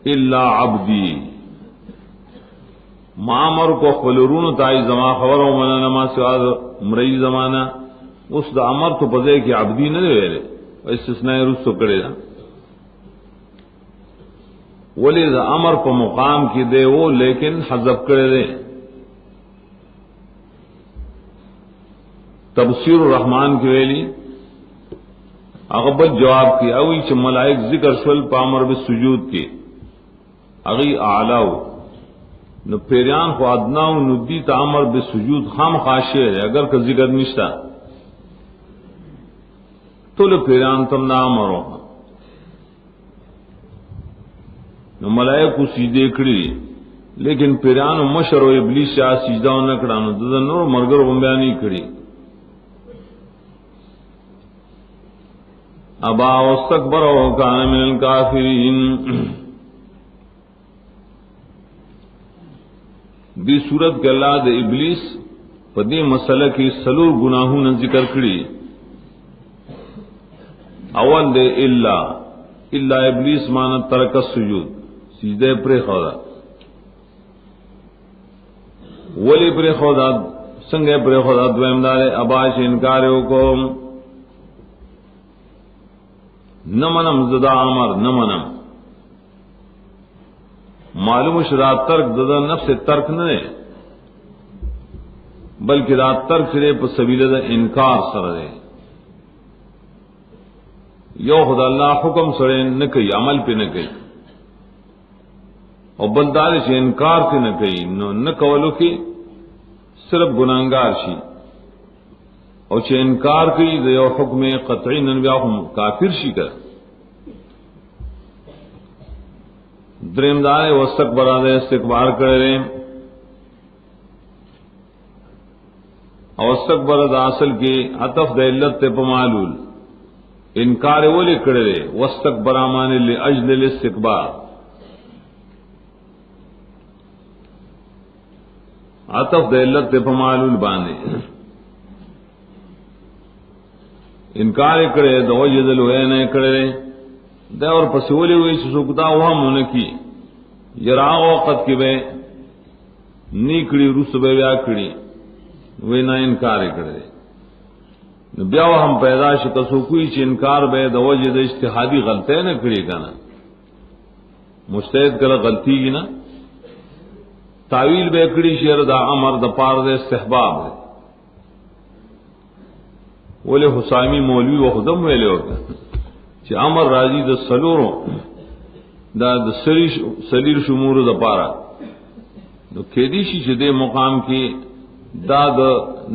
A: الا عبدی معامر کو خلرون تائی زمان خبر و منانا ما سواد مری زمانہ اس دا امر تو پدے کہ عبدی نہ دے ویلے استثناء رسو کرے دا ولی دا امر پا مقام کی دے وہ لیکن حذف کرے دے تبصیر الرحمن کی ویلی اغبت جواب کی اوی چھ ملائک ذکر شول پا امر بالسجود کی اغی اعلاو نو پیریان کو ادناو ندی تا امر بالسجود خام خاشے ہے اگر کا ذکر نشتا تو لو پیران تم نہ مرو نو ملائکو سجدے کړي لیکن پیران مشر او ابلیس شاه سجدا نه کړانو د نور مرګر بیان کړي ابا واستكبر وكان من الكافرين دی صورت کے اللہ د ابلیس پدی مسئلہ کی سلور گناہوں ذکر کړي اول دے الا ابلیس مانا ترک السجود سجدے پر خدا ولی پر خدا سنگے پر خدا دویم دارے اباش انکاریو کو نمنم زدا عمر نمنم معلوم شدا ترک زدا نفس ترک نہ بلکہ دا ترک چرے پر سبیل دا انکار سر دے یو خدا اللہ حکم سڑے نہ کئی عمل پہ نہ کئی اور بلدار سے انکار سے نہ کئی نہ کولو کی صرف گناہگار شی اور چھ انکار کی یو حکم قطعی ننبیا کافر شی کر دریم دار واستکبر استکبار کرے اور استکبر اصل کی عطف د علت تے معلول انکار ولی کرے واستکبر امان لاجل الاستكبار عطف د علت تے معلول باندې انکار کرے دو یذل وے نہ کرے دا اور پسولی ہوئی سوکتا ہوا من کی یرا وقت کی بے نیکڑی رس بے ویا کڑی وے نہ انکار کرے بیا ہم پیدائش کسو کوئی چ انکار بے د وجہ د اجتہادی غلطی نہ کړی کنه مجتہد کله غلطی کی نا تعویل بے کړی شعر دا امر د پار د استحباب ہے ولے حسامی مولوی و خدم ویلے ہوتا چ امر راضی د سلورو دا د سلیر شمور د پارا نو کېدی شي چې د مقام کې دا د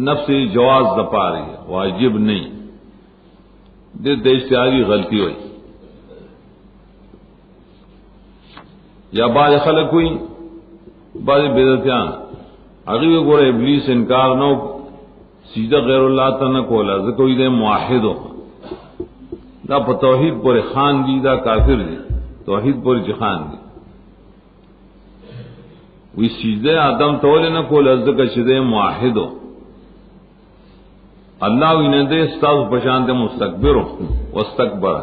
A: نفس جواز د پاره واجب نہیں د اشتہاری غلطی ہوئی یا بعض خلق ہوئی بعض بدعتیان اگی گورے ابلیس انکار نو سجدہ غیر اللہ تا نہ کولا زکوئی دے موحد ہو دا پا توحید پر خان دی دا کافر دی توحید پر جخان دی وی سجدہ آدم تولے نہ کولا زکا چدے موحد ہو اللہ وی نے دے استاذ پشانتے مستکبر ہو واستکبر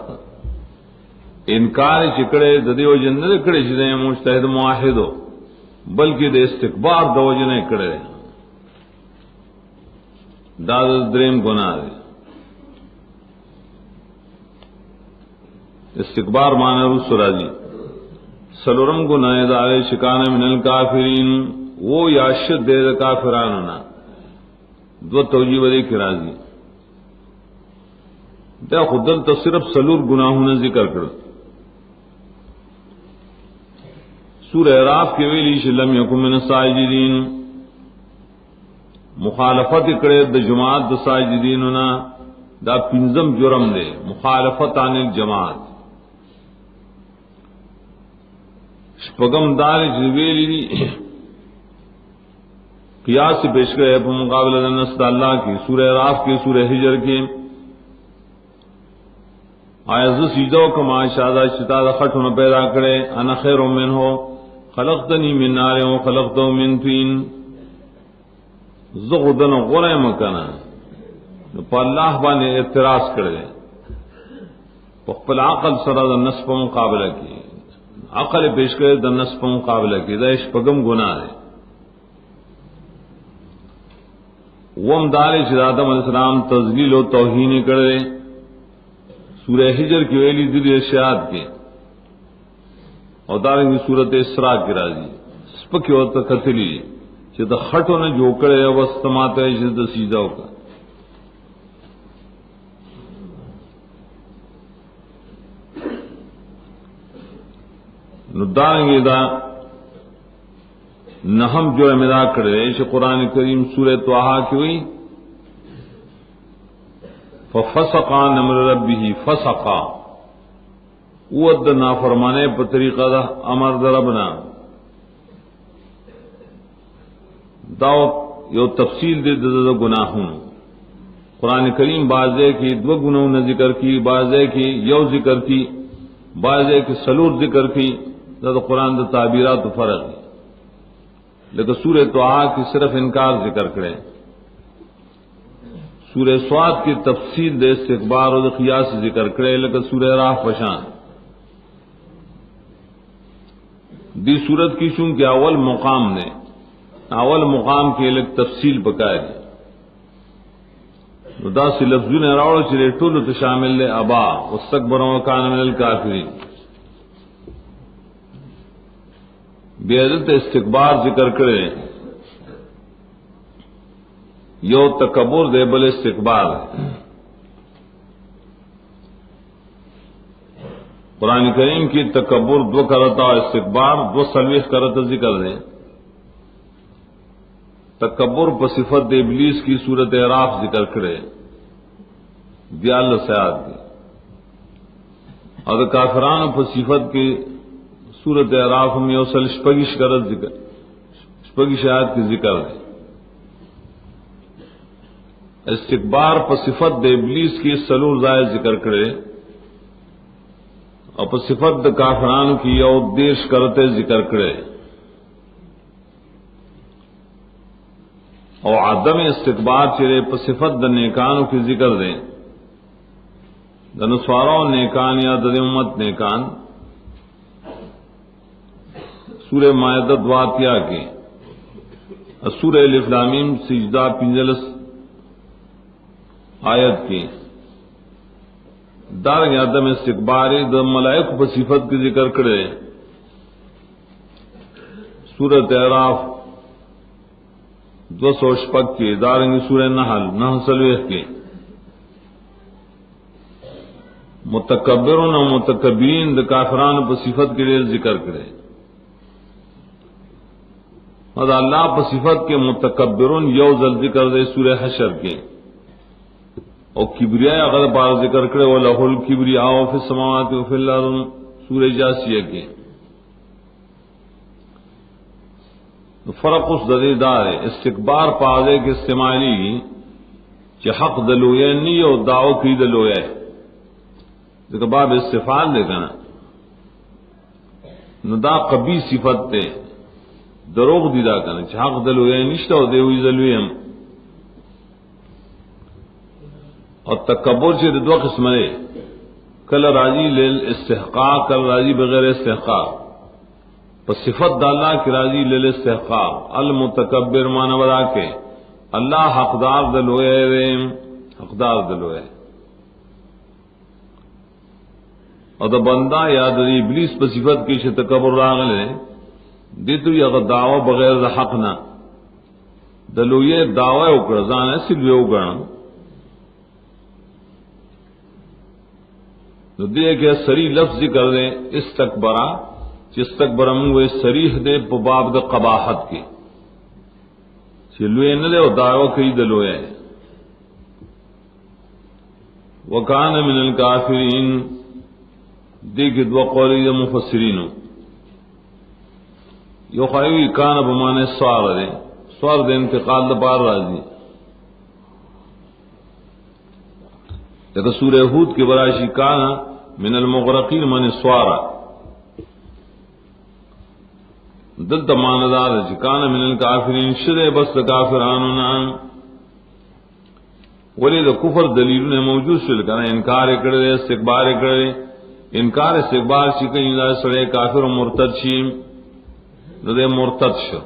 A: انکار چکڑے ددی و جنت کڑے چدے مجتہد موحد ہو بلکہ دے استکبار دو جنے کڑے داد دریم گناہ دے استکبار مانا رس راضی سلورم گناہ دار شکان من الکافرین وہ یاشد دے دا کافراننا دو توجیہ ودے کی راضی دا خودل تو صرف سلور گناہوں نے ذکر کر سورہ اعراف کے ویلی لم یکن من الساجدین مخالفت کړي د جماعت د ساجدیننا دا پنځم جرم دی، مخالفت عن الجماعت. شپږم دار چې ویلي قیاس پیش کړي په مقابله د نص الله کی سورہ راف کی سورہ ہجر کی آیز سجدو کما شادا شتا د خټونو پیدا کړي انا خیر منه خلقتنی من نار و خلقته من طین. زغدن غره مکنه په الله باندې اعتراض کړي په خپل عقل سره د نص په مقابله کې عقل پیش کړي د نص په مقابله کې دا شپږم ګناه دی. وم دار چې آدم علیہ السلام تذلیل و توہین کړي سورہ ہجر کی ویلی دل ارشاد کے اور دارنگی سورت اسراء کی راضی سپکی ہوتا قتلی چې د خټو نه جوړ کړي او استماته چې د سیداو کا نو دارنگی دا نہم جو امدا کړي چې قران کریم سورہ طه کی ہوئی ففسق عن امر ربه فسقا ود نافرمانے په طریقہ دا امر دربنا دا یو تفصیل دے د گناہوں. قرآن کریم بعضے کی دو گناہوں نے ذکر کی، بعضے کی یو ذکر کی، بعضے کی سلور ذکر کی. دا قرآن دا تعبیرات فرق ہے، لیکن سورہ طه کی صرف انکار ذکر کرے. سورہ سواد کی تفصیل دے استکبار اور قیاس ذکر کرے، لیکن سورہ راہ پشان دی صورت کی چونکہ اول مقام نے اول مقام کے لیے تفصیل بکائے دا سی لفظوں نے راوڑ چلے ټول تو شامل لے ابا واستكبر وكان من الكافرين. بے عزت استکبار ذکر کرے یو تکبر دے بل استکبار. قرآن کریم کی تکبر دو کرتا استکبار دو سلویخ کرتا ذکر دے. تکبر پر صفت دے ابلیس کی صورت اعراف ذکر کرے دیال سیاد کی، اور کافران پر صفت کی صورت اعراف میں یوصل شپگش کرت ذکر شپگش آیات کی ذکر دے. استکبار پر صفت دے ابلیس کی سلور زائد ذکر کرے اور پر صفت دے کافران کی یو دیش کرتے ذکر کرے. اور عدم استکبار چرے پر صفت د نیکانوں کی ذکر دیں د نسواروں نیکان یا د امت نیکان. سورہ مائدہ دواتیا کے سورہ الف لام میم سجدہ پنجلس آیت کی دارنگ عدم استکبار د ملائک پر صفت کی ذکر کرے. سورۃ اعراف 206 کے دارنگی سورہ نحل 9 کے متکبرون و متکبرین د کافران پر صفت کے لیے ذکر کرے. اور اللہ پر صفت کے متکبرون یو ذل ذکر دے سورہ حشر کے، اور کبریاء اگر بار ذکر کرے وَلَهُ الْكِبْرِيَاءُ فِي السَّمَاوَاتِ وَفِي الْأَرْضِ سورہ جاسیہ کے. فرق اس دار ہے استکبار پازے کے استعمالی کہ حق دلویا نہیں اور دعو کی دلویا ہے. دیکھو باب استفعال دیکھا نا ندا قبی صفت تے دروغ دیدا کنا کہ حق دلویا نشتا اور دیوی دلویم. اور تکبر سے دو قسم ہے، کل راضی لیل استحقاق کل راضی بغیر استحقاق. پس صفت دا اللہ کی راضی لیل استحقاق المتکبر مانا بدا کے اللہ حقدار دلوئے ویم حقدار دلوئے. اور دا بندہ یا دا ابلیس پس صفت کی شے تکبر راغلے دیتو یا دعوی بغیر دا حق نہ دلوئے دعوی اکڑ زان ایسی لوئے اکڑا نو دے کہ سری لفظ ذکر دے استکبرا چستکبر منگو سریح دے باب دا قباحت کی چلوے نہ دے دعوی کئی دلوے وکان من الکافرین دیکھ دو قولی مفسرین یو خواہی کان بمانے سوار دے انتقال دا بار راضی لیکن سورہ ہود کے براشی کان من المغرقین من سوارا دلتا ماندار ہے کان من الکافرین شرع بس کافرانونا ولی دا کفر دلیل نے موجود شل کنا انکار اکڑے استکبار اکڑے انکار استکبار شی کہیں دا سڑے کافر و مرتد شیم دے مرتد شو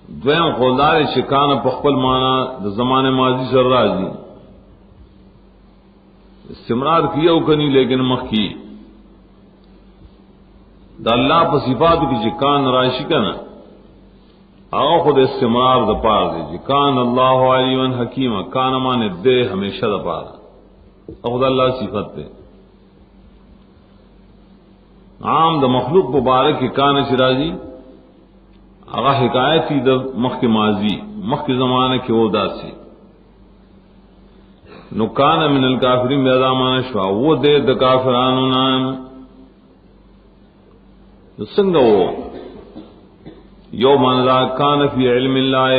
A: دویم قولدار شکان پخپل مانا دا زمان ماضی سر راضی استمرار کیا کنی لیکن مخی دا اللہ پا صفاتو کی چکان راشی کنا آغا خود استمرار دا پار دے چکان اللہ علیمن حکیم کان مانے دے ہمیشہ دا پار خود اللہ صفت دے عام دا مخلوق مبارک کی کان شرازی آغا حکایتی دا مخ کے ماضی مخ کے زمانے کے وہ دا سی نو کان من الکافرین بیادا مانا شوا وہ دے دا کافرانونا سنگا وہ یو مانا کان فی علم اللہ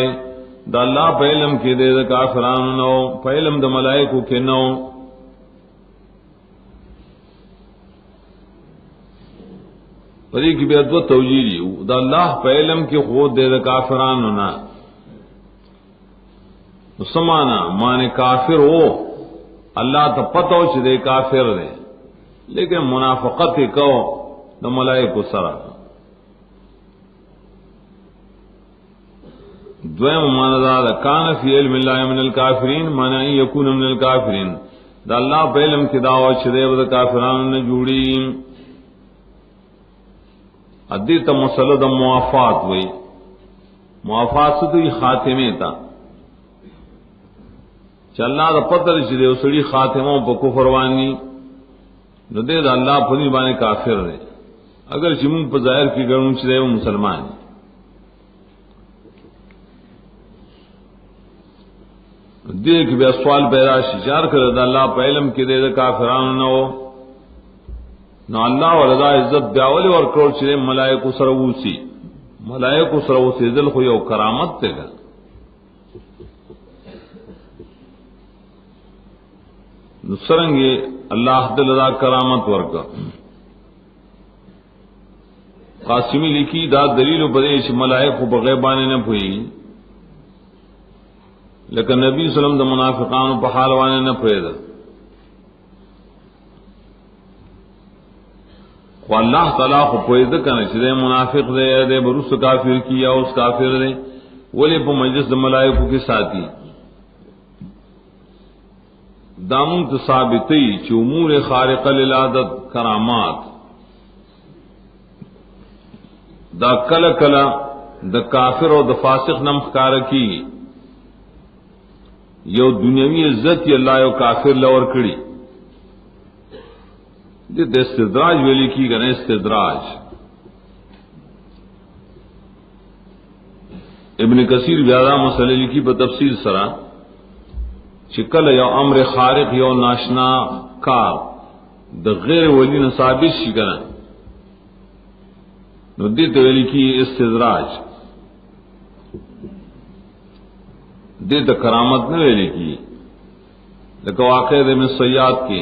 A: دا اللہ پہ علم کے دے دا کافرانونا پہ علم دا ملائکو کے نو پری کی بیعت و توجیری دا اللہ پہ علم کی خود دے دا کافرانونا سمانا مانے کافر ہو اللہ تا پتہ ہو چھ دے کافر دے لیکن منافقت کو دا ملائکو سرا دویم مانا دا کان فی علم اللہ من الکافرین مانا ان یکون من الکافرین دا اللہ پہ علم کی دعوی چھ دے دا کافرانونا جوڑی ادیتا مسئلہ دا موافات ہوئی موافات سے تو یہ خاتمے تا چا اللہ دا پتر چلے اسڑی خاتموں پا کفروانی نو دے دا اللہ پنی بانے کافر دے اگر چمون پا ظاہر کی گرون چلے وہ مسلمان دے کہ بے سوال پیدا شچار کر دا اللہ پا علم کی دے دا کافران نو نو اللہ وردا عزت بیاولی اور کرول چلے ملائکو سروسی دل خوی او کرامت تے گا نسرنگی اللہ دل دا کرامت ورکا قاسمی لکھی دا دلیل و بدیش ملائکو بغیبانے نہ پوئی لیکن نبی صلی اللہ علیہ وسلم دا منافقان پا حالوانے نہ پوئی دا خو اللہ تعالیٰ خو پوئی دا کنا چھ دے منافق دے بروس کافر کی یا اس کافر دے ولی پا مجلس دا ملائکو کے ساتھی دامن ثابتی چ امور خارق للعادت کرامات دا کلا کلا دا کافر او دا فاسق نم خکار کی یو دنیاوی عزت ی اللہ یو کافر لور کڑی دے استدراج ویلی کی گنے استدراج ابن کثیر زیادہ مسئلے لکھی بتفصیل سرا چکل یو امر خارق یو ناشنا کار د غیر ولی نصابی شي کنه نو دې ته ویل کی استدراج دې ته کرامت نه ویل کی لکه واقع دې میں سیاد کې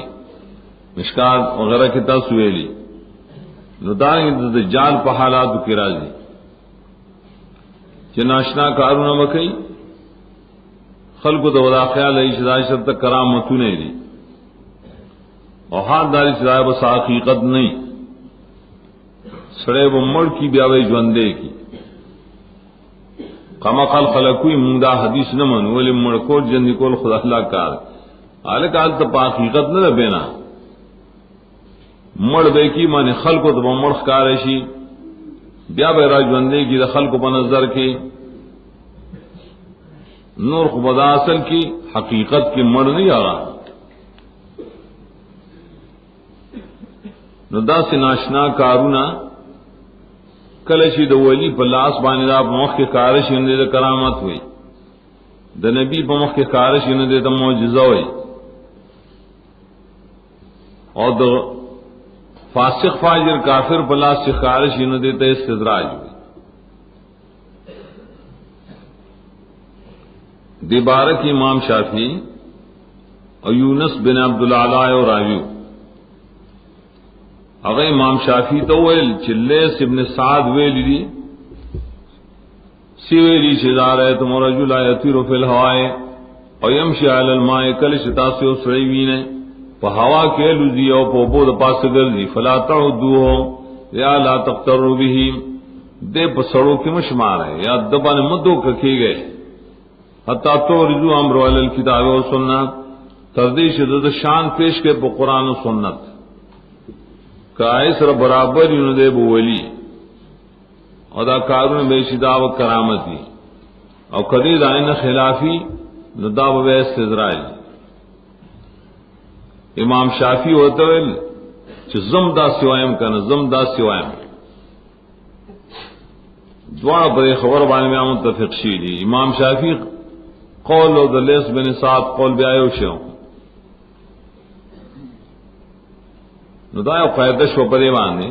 A: مشکات وغیرہ کی تاسو ویلی نو دا د دجال په حالاتو کې راځي چې ناشنا کارونه وکړي خلق دا ودا خیال ہے شدائشت تک کرامتو نہیں دی اور ہاتھ داری شدائے بس حقیقت نہیں سڑے وہ مڑ کی بیاوے جوندے کی قمقل خلقوی مندہ حدیث نمن ولی مڑکوٹ جندی کول خدا اللہ کار آلک آل تا پا حقیقت نہ بینا مڑ بے کی مانے خلقو تا مڑ خکارشی بیاوے را جوندے کی دا خلقو پا نظر کی نور خبدا اصل کی حقیقت کی مڑ نہیں آ رہا ندا سے ناشنا کارونا کلشی د ولی په لاس باندې دا مخ کې کارش نه د کرامت وي د نبی په مخ کې کارش نه د معجزه وي او د فاسق فاجر کافر په لاس کې کارش نه د ته استدراج وي دی بارک امام شافعی اور یونس بن عبد العلا اور راوی اگر امام شافعی تو ویل چلیس ابن سعد ویل دی سیویلی شدار ہے تم رجل یطیر فی الهواء او یمشی علی الماء کل شتا سے اسریوین په هوا کې لذي او په بو د پاس ګرځي فلا تعدوه یا لا تقتروا به دے پسړو کې مشمار ہے یا دبان مدو ککی گئے حتی تو رجوع امر علی الکتاب و سنت تردیش د شان پیش کے په قرآن و سنت کائس ر برابر یوں دے بو ولی ادا کارون بے شدا و کرامتی او کدی دائن خلافی ندا و استدراج امام شافعی ہوتا ہے کہ زمدہ سوائم کنا زمدہ سوائم دوار پر خبر بانے میں متفق شیدی امام شافعی قول و دلیس بن سعد قول بیائیو شو ندائیو قیدش و پریوانے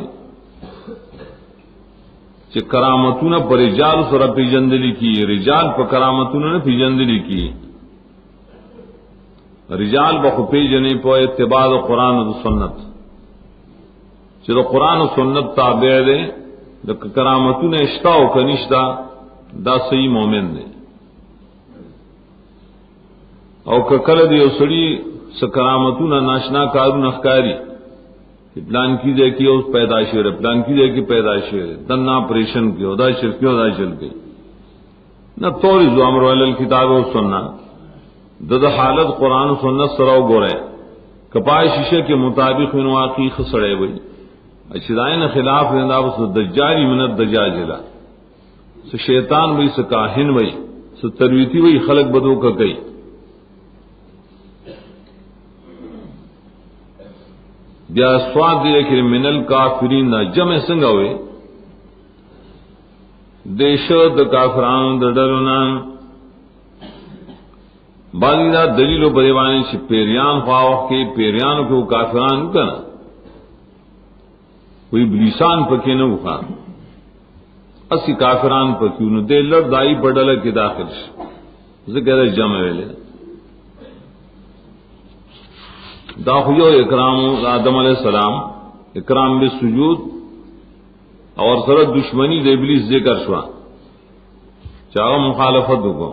A: کہ کرامتون پر رجال سر پی جندلی کی رجال پر کرامتون نے پی جندلی کی رجال بخو پی جنے پو اتباع قرآن و سنت چلو قرآن و سنت تابع دے کرامتون اشتا و کنشتا دا صحیح مومن دے او ککل دی اسڑی سکرامتون ناشنا کارون اخکاری پلان کی دے کی اس پیدائشی رہے پلان کی دے کی پیدائشی رہے دن آپریشن کی ادا شرکی ادا چل گئی نہ توری جو امر علی الکتاب و سنت دد حالت قرآن و سنت سراو گورے کپائے شیشے کے مطابق ان واقعی خسڑے ہوئی اشدائن خلاف رندا بس دجالی من الدجاجلہ سو شیطان وئی سو کاہن وئی سو ترویتی وئی خلق بدو کا گئی بیا سواد دے کہ من الکافرین جمع سنگا ہوئے دیشد کافران دڈلنا بعضی دا دلیل و بریوانی چھ پیریان خواہ کے پیریان کو کافران کنا کوئی بلیسان پکے نہ اخا اسی کافران پکیو نو دے لڑ دائی پڑھل کے داخل ذکر جمع ویلے دا خیو اکرام آدم علیہ السلام اکرام بالسجود اور سرد دشمنی دے ابلیس ذکر شوا چاہو مخالفت کو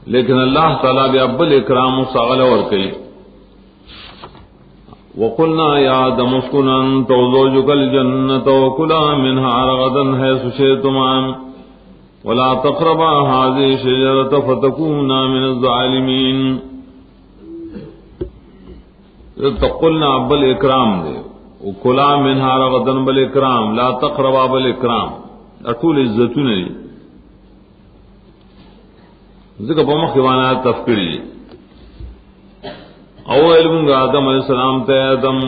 A: لیکن اللہ تعالیٰ بے ابل اکرام و ساغل اور کئی وقلنا یا آدم اسکن انت وزوجک الجنت وکلا منها رغدا حیث شئتما ولا تقربا هذه الشجرة فتكونا من الظالمین تقلنا بل اکرام دے وکلا منها رغدا بل اکرام لا تقربا بل اکرام اطول عزتون دی ذکر پمخ وانا تفکری او علم آدم علیہ السلام تے آدم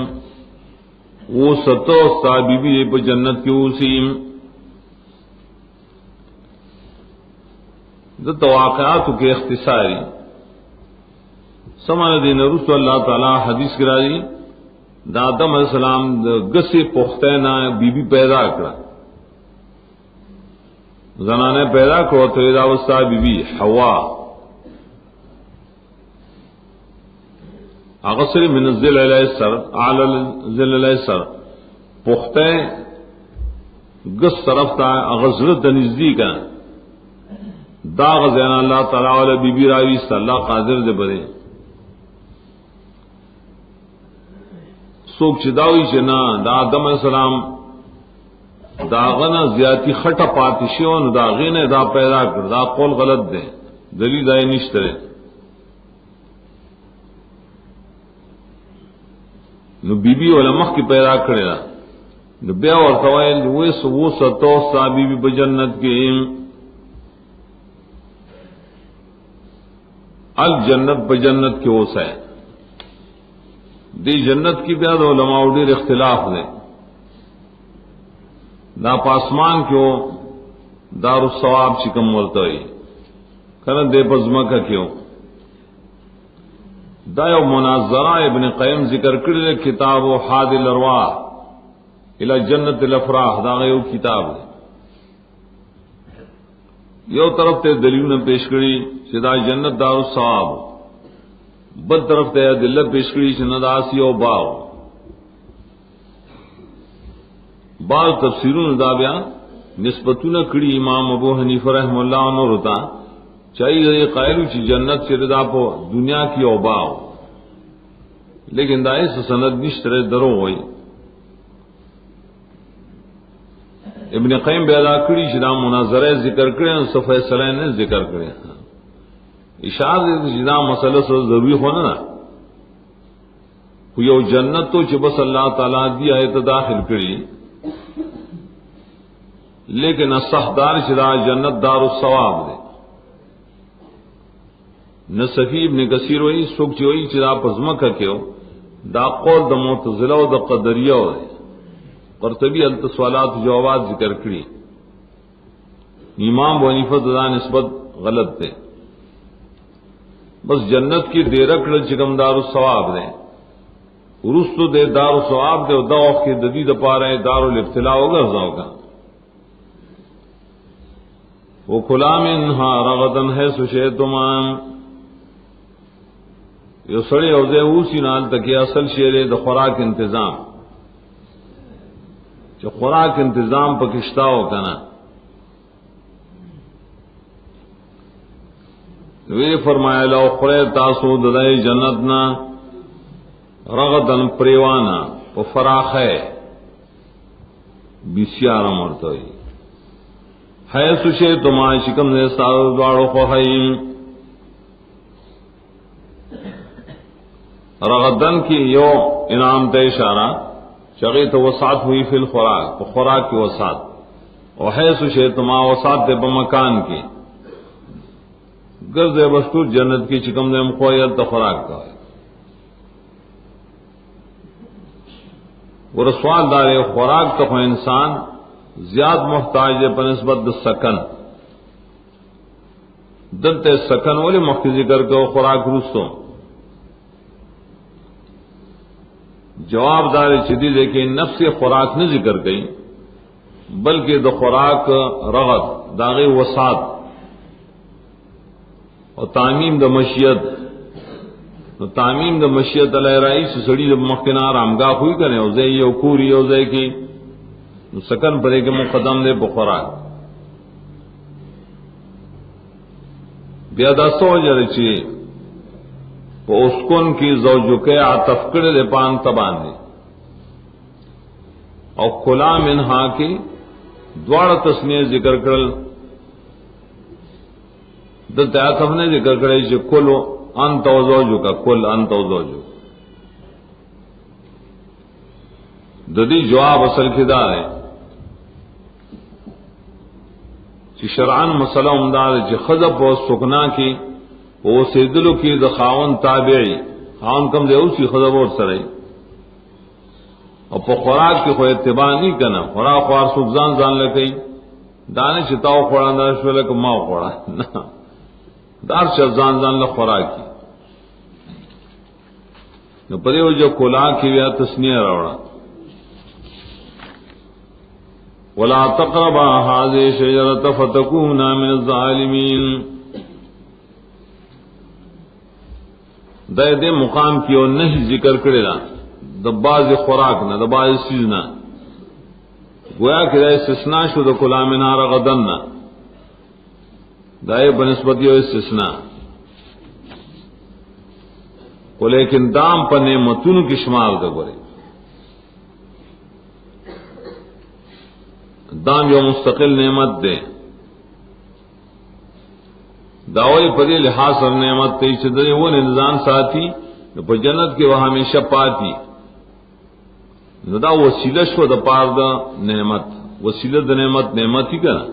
A: وہ ستو ستا بی بی پہ جنت کی وسیم دا تواقعات کے اختصاری سمان دین رسول اللہ تعالی حدیث کرا دی دا آدم علیہ السلام گسی پختینا بی بی پیدا کرا زنانے پیدا کرو تو دا وستا بی بی حوا اغسر من الذل علیہ السر اعلی الذل علیہ السر پختہ گس طرف تا اغزرت نزدیک دا غزینا اللہ تعالی علی بی بی راوی صلی اللہ قادر دے برے سوک چداوی چنا دا آدم علیہ السلام دا غنا زیادتی خٹا پاتشیون دا غین دا پیدا کر دا قول غلط دے دلیل دائی نشترے نو بی بی والا مخ کی پیدا کرے دا نو بیا اور توائل وہ ستو سا بی بی بجنت کے الجنت بجنت کے وہ سائے دی جنت کی بیا دو علماء دیر اختلاف دے دا پاسمان کیوں دار الثواب چکم ورتوئی کنا دے پزمکہ کیوں دا یو مناظرہ ابن قیم ذکر کرے کتاب و حاد الارواح الى جنت الافراح دا یو کتاب ہے یو طرف تے دلیل پیش کری سدا جنت دار الثواب بد طرف تے دلیل پیش کری سنداسی او باو بعض تفسیرون دا بیان نسبتون کڑی امام ابو حنیفہ رحم اللہ عنہ رتا چاہیے قائل چی جنت سے رضا پو دنیا کی اوباؤ لیکن دا اس سند نشتر درو ہوئی ابن قیم بیدا کری چی مناظرہ ذکر کرے صفحہ سلین نے ذکر کرے اشارہ دے چی مسئلہ سے ضروری ہونا نا کوئی جنت تو چی بس اللہ تعالیٰ دی آیت داخل کری لیکن اصحدار چدا جنت دار الثواب دے نصفی ابن کثیر وہی سوک چوئی چدا پزمکہ کیو دا قول دا معتزلہ و دا قدریہ دے قرطبی التسوالات جوابات ذکر کری امام ابو حنیفہ دا نسبت غلط دے بس جنت کی دے رکھ چکم دار الثواب دے رستو دے دار الثواب دے دا وقت کی ددید پا رہے دار الابتلاء ہوگا رضاؤ کا وہ کھلا منہا رغدن ہے سشیتمان یہ سڑے اوزے اوسی نال تکی اصل شیرے دا خوراک انتظام جو خوراک انتظام پکشتا ہو کنا وی فرمایا لو خورے تاسو دلائی جنتنا رغدن پریوانا و فراخ ہے بیسیارا مرتوئی ہے سوشے تمہارے شکم نے سارو دوارو خواہیم رغدن کی یو انعام تے اشارہ چغی تو وسعت ہوئی فی الخوراک خوراک کی وسعت اور ہے سوشے تمہارا وسعت دے بمکان کی گرد بستور جنت کی چکم نے مخویل تو خوراک کا ہے وہ رسوال دارے خوراک تو انسان زیاد محتاج ہے بنسبت سکن دلتے سکن والے مخی ذکر کے خوراک رستوں جواب دار چدی دے کہ نفس خوراک نہ ذکر گئی بلکہ دو خوراک رغد داغی وسعت اور تعمیم د مشیت تعمیم د مشیت علیہ رئیس سڑی جب مخکنار آمگاہ ہوئی کریں اوزے یو کوری اوزے کی سکن پرے کے مقدم دے بخوراک بیادا سو جرچی وہ اسکن کی زوجو کے عطف کڑے دے پان تبان دے اور کلا منہا کی دوار تسنیہ ذکر کرل دلتے عطف نے ذکر کرے چی کلو انت و زوجو کا کل انت و زوجو ددی جواب اصل کی دار ہے چی شرعان مسئلہ امداد چی خضب و سکنا کی وہ سیدلو کی دخاون تابعی خاون کم دے اسی خضب اور سرائی اور پا خوراک کی خوی اتباع نہیں کنا خوراک خوار سکزان زان لکئی دانے چی تاو خوران دار شوئے لکا ماو خوران دار شزان زان لک خوراکی نو پدے وجہ کلا کی ویا تسنیہ روڑا ولا تقربا هذه الشجرة فتكونا من الظالمين دے مقام کی اور نہیں ذکر کرے نا دباز خوراک نہ دباز چیز نہ گویا کہ دے استثناء شو دو کلا من رغدن نہ دے بنسبت یہ استثناء کو لیکن دام پر نعمتوں کی شمار دے گورے دام جو مستقل نعمت دے داوئی پدی لحاظ اور نعمت تے چدرے وہ نظام ساتھی پر جنت کے وہ ہمیشہ پاتی دا وسیلہ شو دا پار دا نعمت وسیلہ دا نعمت نعمت ہی کنا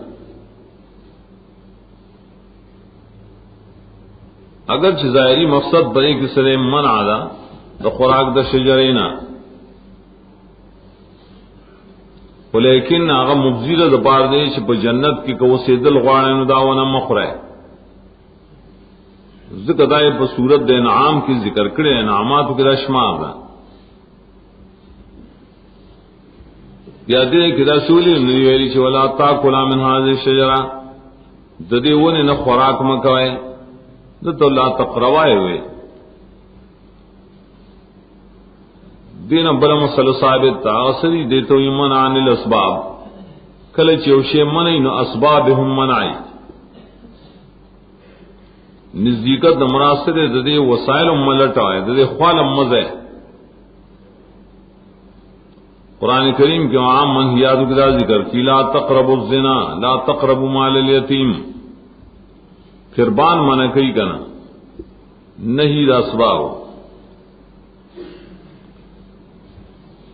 A: اگر ظاہری مقصد بنے کہ سرے منع دا خوراک دا شجرینا ولیکن هغه مبذله د پاره دی چې په جنت کې کو سیدل غواړي نو داونه مخره ذکر دای په صورت د انعام کې ذکر کړي انعاماتو کې رشمار ده یا دې کې رسول نبی ویلي چې ولا تاکل من هذه الشجره د دې ونه نه خوراک مکوي د ته لا تقربای وي دین بل مسل ثابت تاثری دیتو ایمان عن الاسباب کله چې یو شی منای نو اسباب هم منای نزدېکت د مراسله د دې وسایل ملټای د دې خپل مزه قران کریم کې عام منهیات کا ذکر کی لا تقربوا الزنا لا تقربوا مال الیتیم قربان منع کوي کنا نہیں د اسباب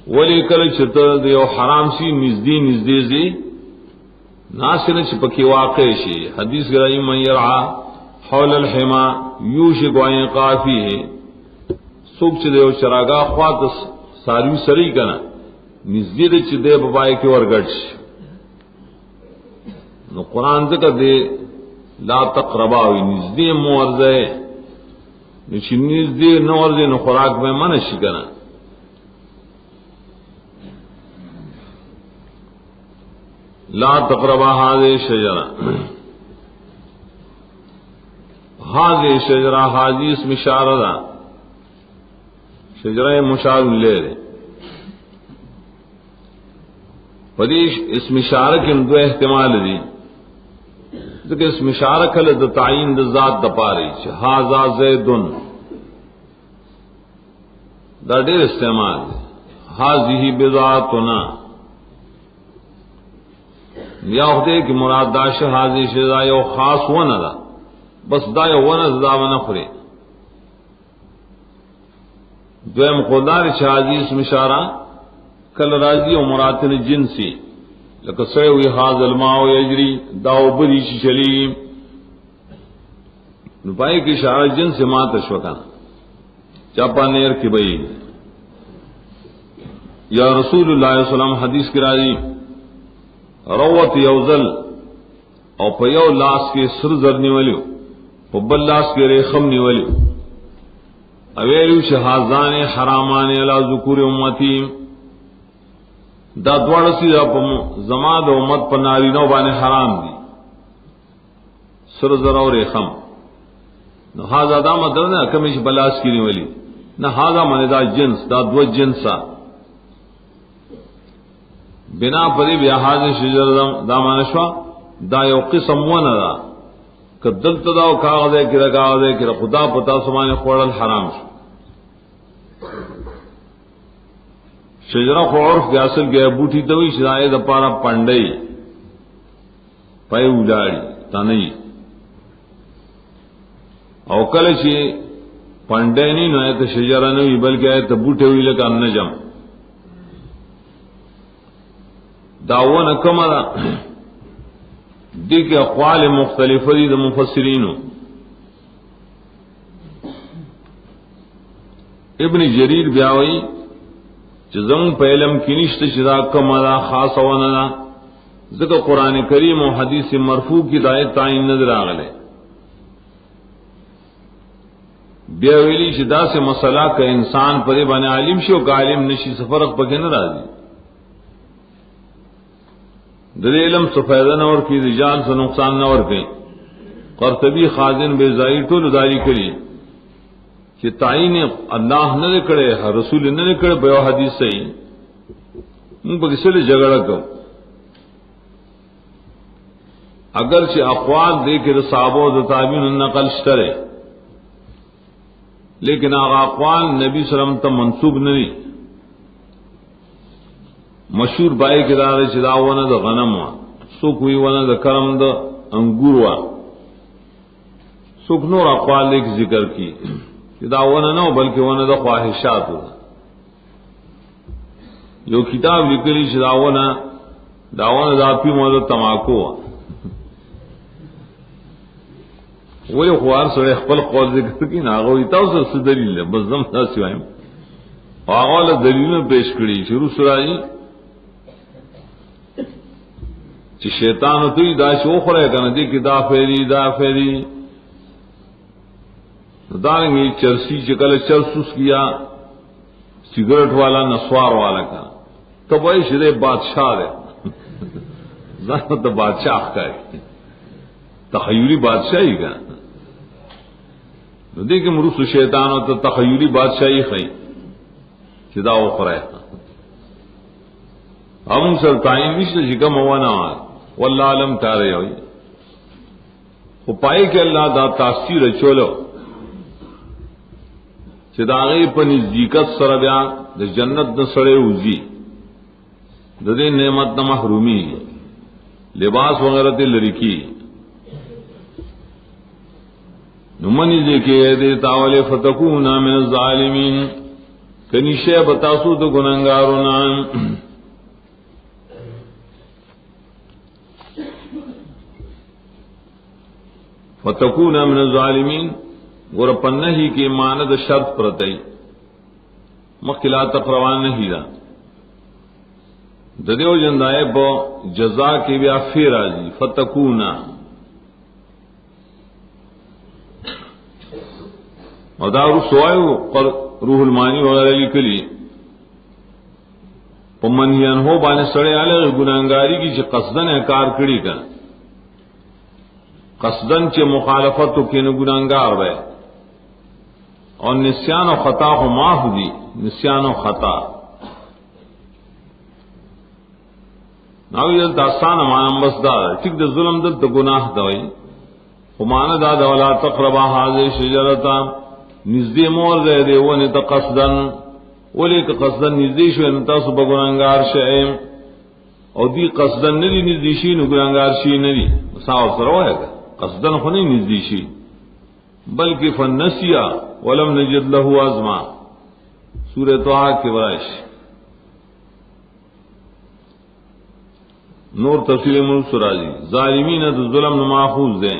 A: ولی کله چې ته د یو حرام شي نږدې زی ناشنه چې پکې واقع شي حدیث غرائی من يرعى حول الحما یوشک ان قافیه څوک چې د یو چراغا خواط ساروی سری کنه نږدې چې د بابای کې ورګټ شي نو قران ذکر دی لا تقربا وی نږدې مورځه نو چې نږدې نورځه نو خوراک به منع شي کنه لا تقربا هذه الشجرة هذه الشجرة هذه اسم اشارہ دا شجرہ مشار لے پدیش اسم اشارہ کے دو احتمال دی ذکر اسم اشارہ کل د تعین د ذات د پاری چ هذا زید دا ډیر استعمال هذه بذاتنا یا خدای کی مراد داش حاضر شدا یو خاص ونه ده بس دا یو ونه زدا ونه خوري دویم خدای چې حاضر اسم اشاره کل راضی او مراتن جنسی لکه سوی حاضر الماء یجری دا وبلی چلی نو پای کی اشاره جنس ما تشوکان چاپانیر کی بئی یا رسول اللہ صلی اللہ علیہ وسلم حدیث کی راضی روت یوزل او په یو لاس کې سر زر نیولیو په بل لاس کې ریخم نیولیو اویلو شهازان حرامان علی ذکور امتی دا دواړه سي په زما د امت په نارینه باندې حرام دي سر زر او ریخم نو هاذا دا مطلب نه کوم چې بلاس کې نیولی نه هاذا من دا جنس دا دو جنسا بنا پری بیا حاضر شجر دا مانشوا دا یو قسم ونه دا کدل تدا او کاغذ کې راغاو دې کې خدا پتا سمانه خوړل حرام شو شجره خو عرف کې اصل کې بوټي ته وی شاید د پاره پندای پای وډاړي تنه او کله چې پندای نه نو ته شجره نه وی بلکې ته بوټي وی لکه نجم داونه کما دا دیکھ اقوال مختلف دي د مفسرینو ابن جریر بیاوی چې زمون په علم کې نشته چې دا کما دا خاص ونه نه ځکه قران کریم او حدیث مرفوع کی دایت تعین نظر راغله بیا ویلی چې دا سه مسله ک انسان پرې باندې عالم شي او عالم نشي فرق پکې نه راځي د علم څخه فائدہ نور کی رجال سے نقصان نور کئ قرطبی خازن بیزائی ټول داری کړي چې تعین الله نه کړي رسول نه کړي په حدیث صحیح موږ په کیسه جګړه کو اگر چې اقوال دې کې صحابه او تابعین نقل شته لیکن هغه اقوال نبی صلی الله علیه وسلم ته منسوب نه دي مشهور بای کې دا چې دا ونه د غنم وا څوک وی ونه د کرم د انګور وا څوک نور اقوال لیک ذکر کی چې دا ونه نه بلکې ونه د خواهشات و یو کتاب لیکلی چې دا ونه د اپی مو تماکو ولی خوار سره خپل قول ذکر کی نه هغه تاسو څه دلیل بس زم تاسو وایم هغه له دلیلونه پیش کړی شروع سرائی چې شیطان توی دا شو خره کنه دې کې دا فیری دارنگی چرسی چکل چرسوس کیا سگریٹ والا نسوار والا کا تو بھائی شرے بادشاہ ہے ذات تو بادشاہ کا ہے تخیلی بادشاہی کا دیکھ مروس شیطان ہو تو تخیلی بادشاہی خی چدا اخرا ہے ہم سر تعین مشر شکم ہوا نہ واللہ علم کارے ہوئی وہ پائے کہ اللہ دا تاثیر چولو چې دا غي په نزدېکت سره بیا د جنت د سره وځي د دې نعمت نه محرومي لباس وغیرہ ته لری کی نو منی دې کې دې تاوله فتكون من الظالمین کني شی بتاسو د ګناګارونو فتكون من الظالمین ور پنہی کی ماند شرط پرتئی مخلا تقروان نہیں دا ددیو جندائے بو جزا کی بیا فی راضی فتکونا اور دا رسوائیو روح المانی وغیرہ لکلی پمنیان ہو بانے سڑے آلے گناہگاری کی چھ قصدن اکار کری کا قصدن چھ مخالفتو کی گناہگار بے اور نسیان و خطا کو معاف دی نسیان و خطا ناوی دلتا آسان مانا بسدار ٹھیک دا ظلم دلتا گناہ دوئی خمانا دا دولا تقربا حاضر شجرتا نزدی مور دے دے ونی تا قصدن ولی که قصدن نزدی شوی نتا سو بگنانگار شئیم او دی قصدن ندی نزدی شی نو گنانگار شی ندی ساو سروائی گا قصدن خونی نزدی شی بلکہ فنسیا ولم نجد له عزما سورہ طه کے ورائش نور تفصیل منصوراجی ظالمین ظلم ماخوذ دیں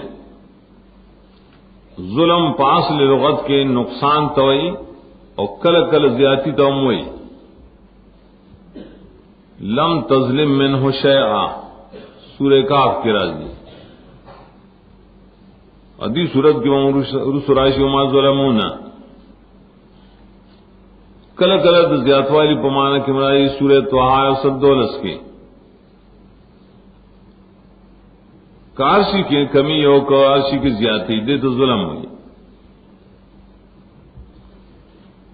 A: ظلم پاس لغت کے نقصان توئی اور کل کل زیادتی توئی لم تظلم منہ شیئا سورہ کاف کے راضی ادی صورت کی رسرائش وما ظلمونا کل کل زیادت والی پمانا کی مرائی سورہ طه سدولس کی کارشی کی کمی ہو کارشی کی زیادتی دے تو ظلم ہوئی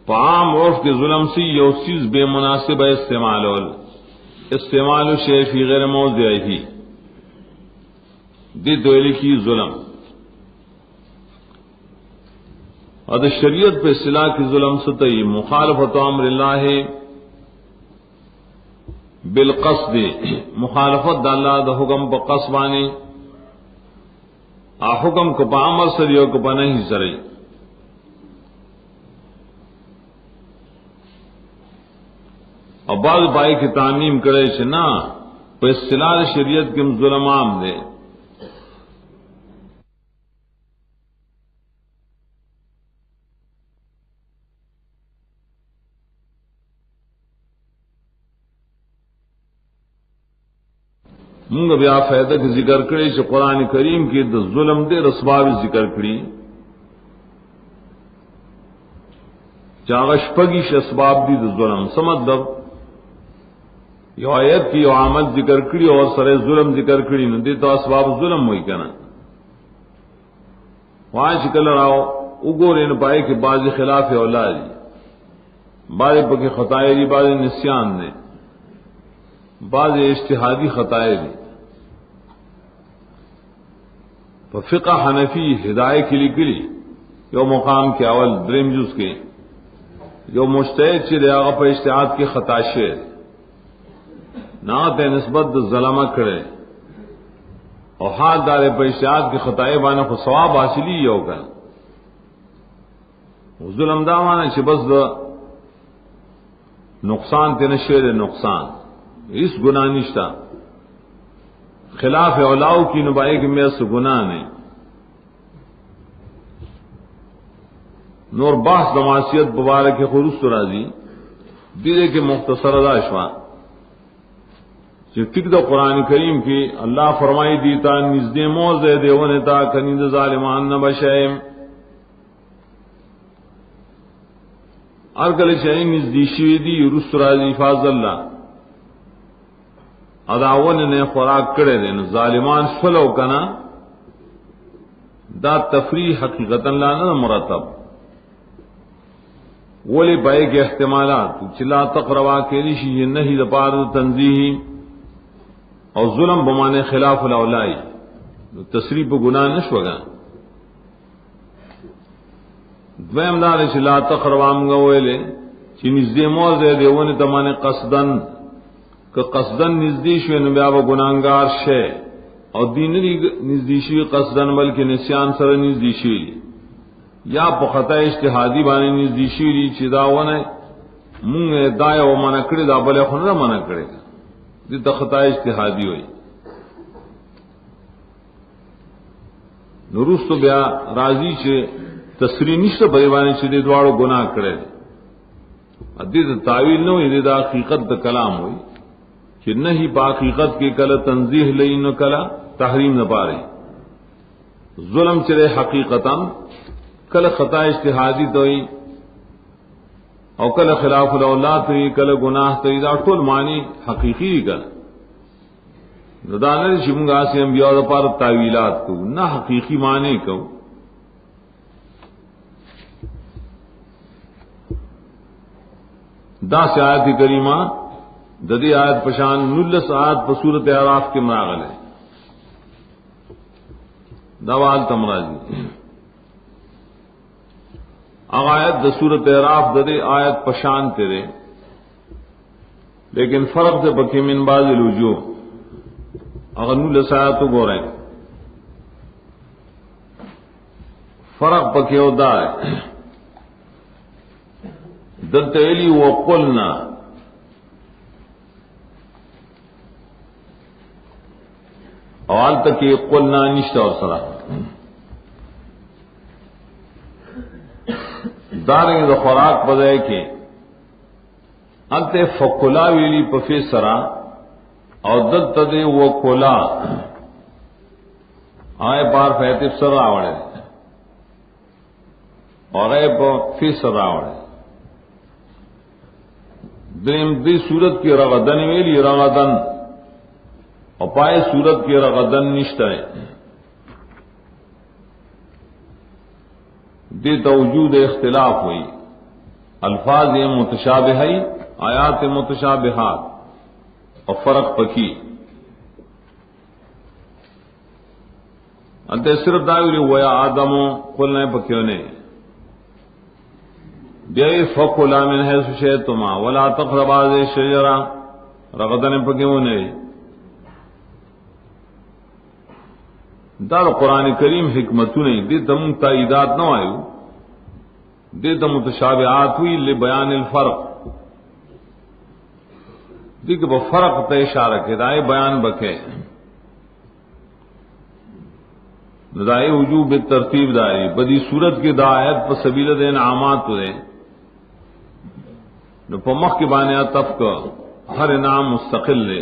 A: پام عرف کے ظلم سے یہ چیز بے مناسب ہے استعمال شیء فی غیر موضعہ دے دولی کی ظلم اور شریعت پہ اصطلاح کی ظلم ستئی مخالفت امر اللہ بالقصد مخالفت اللہ دا حکم پہ قصبانی آ حکم کو پا امر سریو کو پا نہیں سری اور بعض بائی کی تعمیم کرے چنا پہ اصطلاح شریعت کے ظلم عام دے منگ بیا فائدہ کی ذکر کری چھ قرآن کریم کی دا ظلم دے رسباب ذکر کری چاغش پگیش اسباب دی دا ظلم سمد دب یو آیت کی یو عامت ذکر کری اور سر ظلم ذکر کری نو دی تو اسباب ظلم ہوئی کنا وہاں شکل راؤ اگو رین پائے کہ بعض خلاف اولاد بعض پکی خطائے دی بعض نسیان نے بعض اجتہادی خطائے دی فقہ حنفی ہدایت کے لیے یو مقام کے اول دریم جز کے جو مجتہد چھ دیا پر اجتہاد کے خطا شیر نات نسبت ظلمہ کرے اور ہاتھ دارے پر اجتہاد کے خطائے بانا کو ثواب حاصلی ہی ہوگا ظلم دا مانا چھ بس دا نقصان تین شیر نقصان اس گناہ نشتا خلاف اولاؤ کی نبائی کے میں سے گناہ نہیں نور بحث دماسیت مبارک خروس راضی دیدے کے مختصر اداشوا جو ٹک دا قرآن کریم کی اللہ فرمائی دیتا نزدے موزے دیونے تا کنید ظالمان نبشائم ارکل چاہی نزدی شوی دی رست رازی فاض اللہ اداون نے خوراک کرے دے ظالمان فلو کنا دا تفریح حقیقتا لانا مرتب ولی بائے کے احتمالات چلا تقربا کے لیشی یہ نہیں دپار تنزیحی اور ظلم بمانے خلاف الاولائی تصریف گناہ نشوگا دویم دار چلا تقربا منگویلے چی نزدی موزے دیوانی تمانے قصدن کہ قصدن نزدی شوی نبیاب گناہگار شے اور دینری نزدی شوی قصدن بلکہ نسیان سر نزدی شوی یا پا خطا اجتحادی بانی نزدی شوی چی داوانے مونگ دایا و منع کردی دا بلے خون را منع کردی دیتا خطا اجتحادی ہوئی نروس تو بیا راضی چے تصریح نشتا بریبانی چے دی دوارو گناہ کرے دیتا تعویل نو یہ دا حقیقت دا کلام ہوئی کہ نہیں با حقیقت کی کلا تنزیح لئی نو کلا تحریم نہ پا رہی ظلم چرے حقیقتا کل خطا اجتحادی توئی او کل خلاف الاولاد توئی کل گناہ توئی دا ټول معنی حقیقی کا ندانر شمگا سے انبیاء دا پار تعویلات کو نہ حقیقی معنی کو دا سے آیت کریمہ ددی آیت پشان نلس آیت پر صورت اعراف کے مراغل ہے دوال تمراجی آیت د صورت اعراف ددی آیت پشان تیرے لیکن فرق سے بکی من باز الوجوہ اگر نلس آیت تو گو رہے فرق بکی ہوتا ہے دلتیلی وقلنا اوال تک یہ قلنا نشتا اور سرا دارنگ دا خوراک بدائے کہ انت فقلا ویلی پفی سرا اور دل تدے وہ کھولا آئے بار فیتف سر آوڑے اور آئے فی سر آوڑے دریم دی صورت کی رغدن ویلی رغدن اور پائے صورت کی رغدن نشتا ہے دی توجود اختلاف ہوئی الفاظ متشابہ آیات متشابہات اور فرق پکی انت صرف داوری ویا آدم قلنا پکیوں نے بیائی فقلا من حیث شئتما ولا تقربا ذی الشجرہ رغدن پکیوں نے دار قرآن کریم حکمتوں نہیں دے تم تائیدات نہ آئے دے تم متشابہات ہوئی لبیان الفرق دیکھ وہ فرق تے اشارہ کے دائے بیان بکے دائے وجوب ترتیب داری بدی صورت کی دعایت پر سبیل دین عامات دے نو پمخ کی بانیا تفک ہر انعام مستقل لے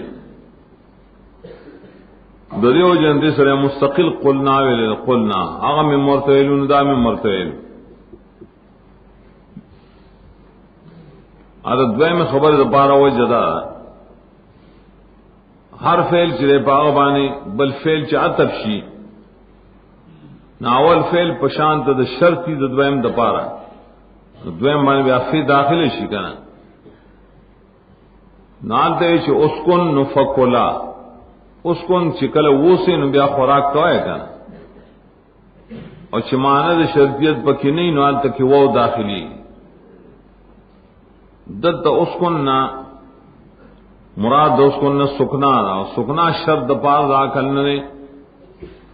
A: دریو جندی سر مستقل قلنا ویلے قلنا آغا میں مرتویلون دا میں مرتویل عدد دوئے میں خبر دا پارا ہوئی جدا ہر فیل چرے پاغا بانے بل فیل چا عطب شی ناول فیل پشانت دا شرطی دا دوئے دا پارا دوئے بانے بیا فی داخل شی کنا نانتے چھ اسکن نفقلا اس کون چکل وہ سے نو بیا خوراک کوئے کنا اور چماند شرطیت پکی نہیں نوال تک وہ داخلی دد اس کون نا مراد اس کون نا سکنا دا سکنا شرط دا پار دا کلنے نے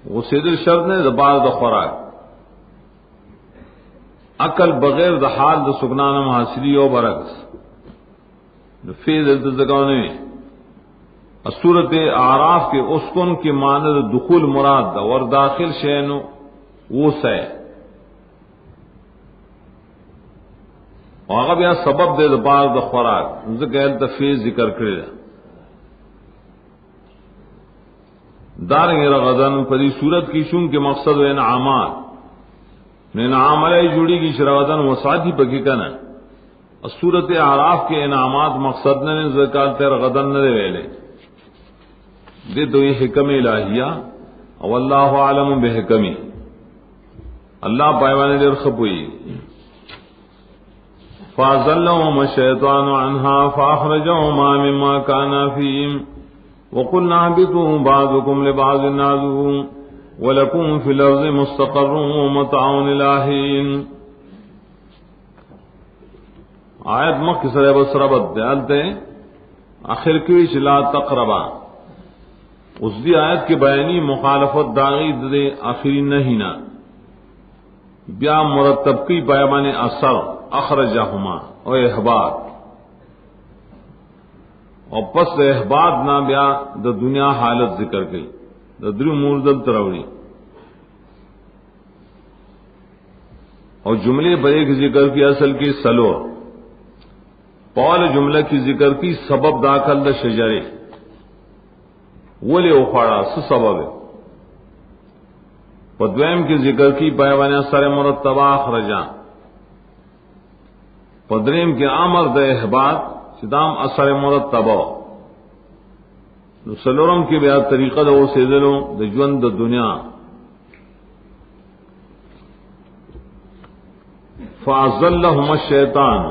A: وہ سیدر شرط نے دا پار دا خوراک عقل بغیر دا حال دا سکنا نم حاصلی و برعکس فیض التزگانے میں صورت اعراف کے اسکن کے مانند دخول مراد دا اور داخل شینو وہ سے اور بیا سبب دے دا بار دا خوراک ذکر تفیض ذکر کرے دارنگ رغدن پری صورت کی شون کے مقصد و انعامات انعام علیہ جڑی کی شرغدن وسعتی پکی کنا صورت اعراف کے انعامات مقصد نے زکات تر غدن نہ ویلے دے دو یہ حکم الہیہ او اللہ عالم بحکمی اللہ پایوانے در خپوئی فازلهم الشیطان عنها فاخرجهما مما كانا فيه وقلنا اهبطوا بعضكم لبعض عدو ولكم في الارض مستقر ومتاع الى حين آیت مکہ سرے بسربت دیالتے آخر کی لا تقربا اس دی آیت کے بیانی مخالفت داغی دے آخری نہیں نا بیا مرتب کی بیان اثر اخرجہما او احباط اور پس احباط نہ بیا دا دنیا حالت ذکر گئی دا درو موردل تروڑی اور جملے بڑے کی ذکر کی اصل کی سلو پال جملہ کی ذکر کی سبب داخل دا شجرے ولی اخواڑا سبب ہے پدویم کی ذکر کی پیوان سر مرتبہ اخرجا پدریم کے عامر دا احباط چدام اثر مرتبہ سلورم کی بیا طریقہ دا وہ سیدلوں دا جون دا دنیا فازلہم الشیطان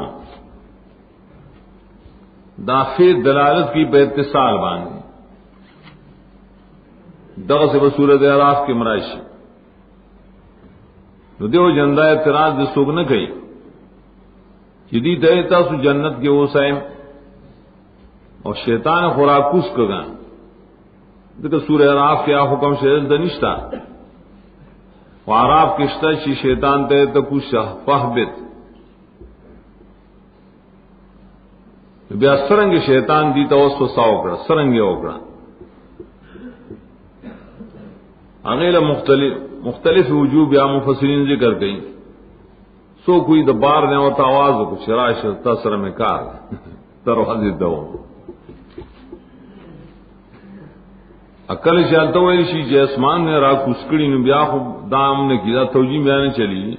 A: داخل دلالت کی بے اتصال باندھی دغه سے بصورت اعراف کی مرائشی نو دیو جندہ اعتراض دے سوگ نہ کئی جدی دیتا سو جنت کے وہ سائم اور شیطان خوراکوس کگا دیکھا سورہ اعراف کے حکم شہد دنشتا وعراف کشتا چی شیطان دیتا کچھ فہبت بیا سرنگ شیطان دیتا وسو سا اکڑا سرنگ اکڑا اغیل مختلف وجوب یا مفسرین ذکر گئی سو کوئی دبار نے ہوتا آواز کو شراش تسر میں کار دروازے دو عقل چلتا ہوئی شی جسمان نے را کسکڑی نو بیا خو دام نے کیا توجی بیانے چلی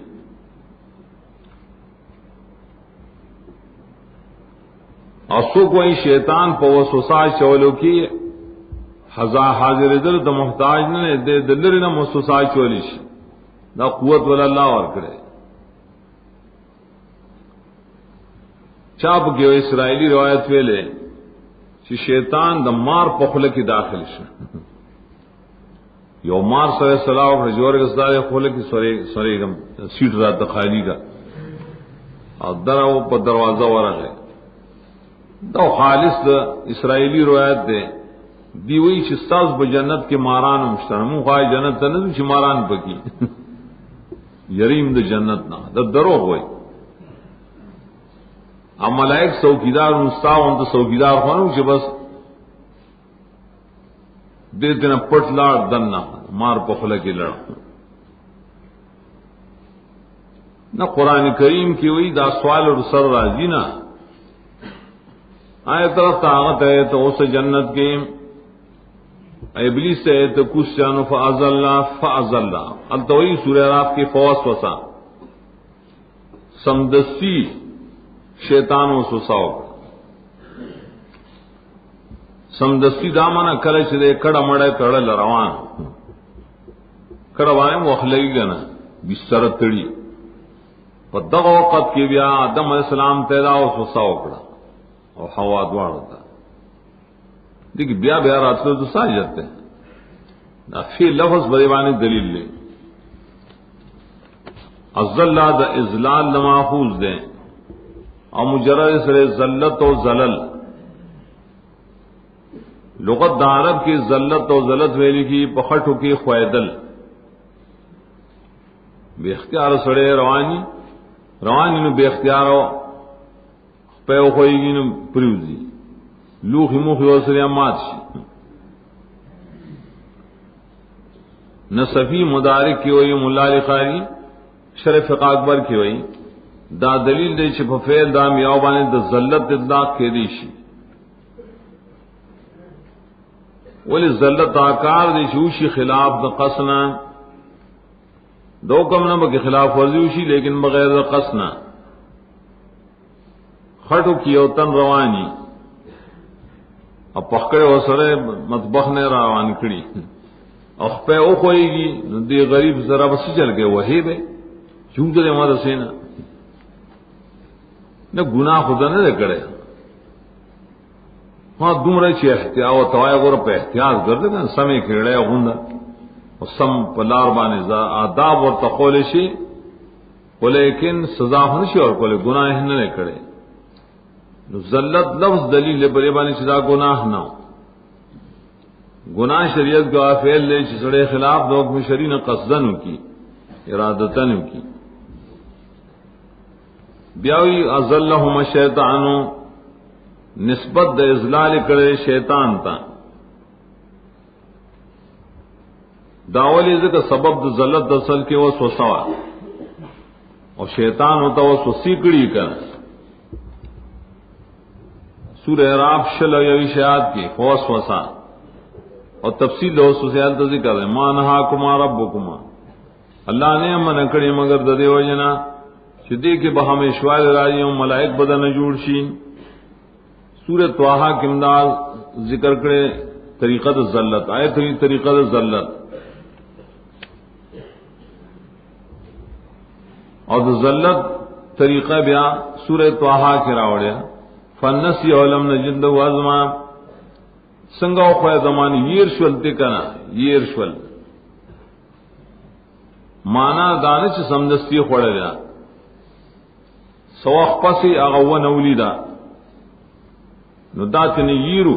A: اسو کوئی شیطان پا وسوسہ چولو کی حاضر دل دا محتاج نے دے دلر نہ وسوسہ چولی شی دا قوت ولا اللہ اور کرے چاپ کے اسرائیلی روایت ویلے چی شیطان دا مار پخلے کی داخل شی یو مار سر صلاح و جوور گسدار خلے کی سرے سیٹ رات خالی کا اور در وہ پر دروازہ ورغ ہے دا خالص دا اسرائیلی روایت دے دی وی چې استاز به جنت کې ماران مشترمو خواهی جنت ته نه چې ماران پکی یریم د جنت نه دا دروغ وای ا ملائک څوکیدار مستاون ته څوکیدار خونو چې بس دې دنه پټ لاړ دنه مار په خله کې لړ نہ قرآن کریم کی وی دا سوال اور سر راضی نہ آئے طرف طاقت ہے تو اس جنت کے ابلیس سے تو کچھ جانو فازلہ التوئی سورہ اعراف کی فوسوسہ سمدستی شیطان و سوساو سمدستی دامانا کلے چلے کڑا مڑے کڑا لروان کڑا وائم وخلگی گنا بستر تڑی پر دغ وقت کی بیا آدم علیہ السلام تیدا و سوساو کڑا اور ہوا دوار ہوتا دیکھ بیا بیا رات کو تو ساج جاتے ہیں فی لفظ بریوانی دلیل لے الزلہ دا ازلال لماخوذ دیں اور مجرد سر ذلت و زلل لغت دا عرب کی ذلت و ذلت ویلی کی پخٹو کی خویدل بے اختیار سڑے روانی نو بے اختیار ہو پیو خوئی گی نو پریوزی لوخی موخی وسری مات شی نصفی مدارک کی ہوئی ملا لخاری شرف اکبر کی ہوئی دا دلیل دے چھ فعل دا میاوبانے دا ذلت اطلاق کے دیشی ولی ذلت آکار دی چوشی خلاف دا قصنا دو کم نمبر کے خلاف ورزی ہوشی لیکن بغیر دا قصنا خٹو کی او تن روانی اب پخکڑے ہو سرے مطبخ نے روان کری اور پہ او کوئی گی دی غریب ذرا بس چل گئے وہی بے چون چلے ہمارا سینا نہ گناہ خدا نہ کرے ہاں دم رہی چی احتیاط و توایا گورا پہ احتیاط کر دے گا سمے کھیڑے غندہ اور سم پلار بانے آداب اور تقول شی لیکن سزا ہنشی اور کولے گناہ نہ کرے ذلت لفظ دلیل بری بانی چدا گناہ نہ ہو گناہ شریعت کا فعل لے چسڑے خلاف دوگ میں شری نے قصدن کی ارادتن کی بیاوی ازلہم شیطانو نسبت د ازلال کرے شیطان تا داولی ذکر سبب د ذلت اصل کے وہ سوسوا اور شیطان ہوتا وہ سوسیکڑی کر سورہ اعراف شل یوی شیاد کی خوص وسا اور تفصیل لو سوسیال تا ذکر ہے ما نہاکما ربکما اللہ نے من اکڑی مگر ددے وجنا شدی کے بہم اشوال راجیوں ملائک بدن جوڑ شین سورہ طٰہٰ کے امداد ذکر کرے طریقہ ذلت آئے تھی طریقہ ذلت اور ذلت طریقہ بیا سورہ طٰہٰ کے راوڑیا فنسی علم نجد وازما سنگا خوای زمان یرشول تکنا یرشول مانا دانش سمدستی خوڑا گیا سواخ پسی اغوان اولیدا نو دات نے یرو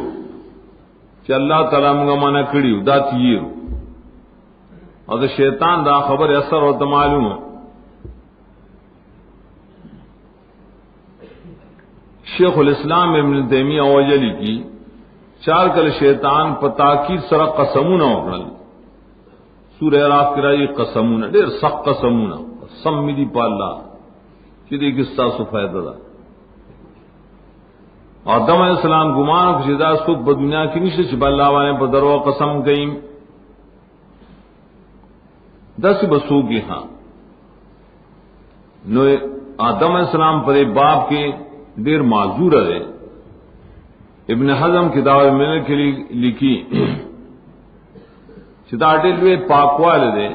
A: کہ اللہ تعالی منگا مانا کڑیو دات یرو اور دا شیطان دا خبر اثر ہوتا معلوم شیخ الاسلام ابن تیمیہ اوجلی کی چار کل شیطان پتاکید سرا قسمون اکڑل سورہ اعراف کی راجی قسمون دیر سخت قسمون قسم میری پالا کہ دیکھ اس تاسو فائدہ دا آدم علیہ السلام گمان و کشیدہ سوک بدنیا کی نشتے چبا اللہ والے پر درو قسم کئیم دس بسو کی ہاں نو آدم علیہ السلام پر باپ کے دیر معذور ہے ابن حزم کتاب میں نے لکھی چداٹے لوے پاکوال دے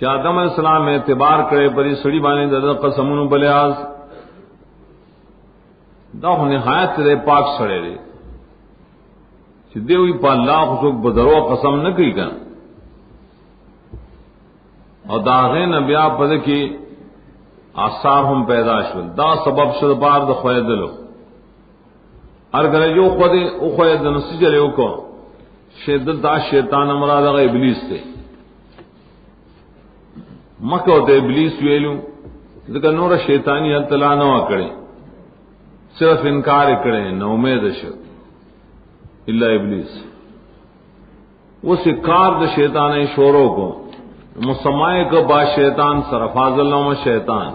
A: آدم علیہ السلام اعتبار کرے پری سڑی بانے دادا قسمون بلیاز دا نہایت رے پاک سڑے رے سدے ہوئی پا اللہ خسوک بدرو قسم نہ کی کن اور داغے نبیا پد کی آثار ہم پیدا شول دا سبب شد بار دا خوی دلو ہر گلے جو خود او خوی دن سجلے کو شیدل دا شیطان مراد اگا ابلیس تے مکہ تے ابلیس ویلو ذکر نور شیطانی اطلاع نہ کرے صرف انکار کرے نہ امید شو الا ابلیس وہ سکار دا شیطان شوروں کو مسمائے کو با شیطان سرفاظ اللہ شیطان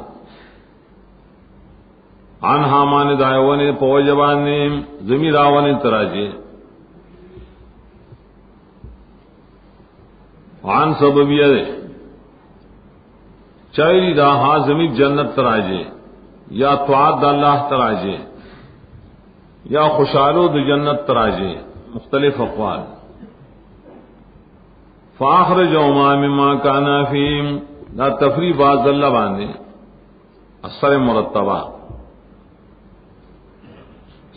A: عن حامان دائیوانی پوجبانی زمیر آوانی تراجی عن سببیہ چاہیلی دا ہاں زمین جنت تراجی یا طاعت دا اللہ تراجی یا خوشالو دا جنت تراجی مختلف اقوال فاخرجهما مما كان فيه دا تفریح باز اللہ باندے اثر مرتبہ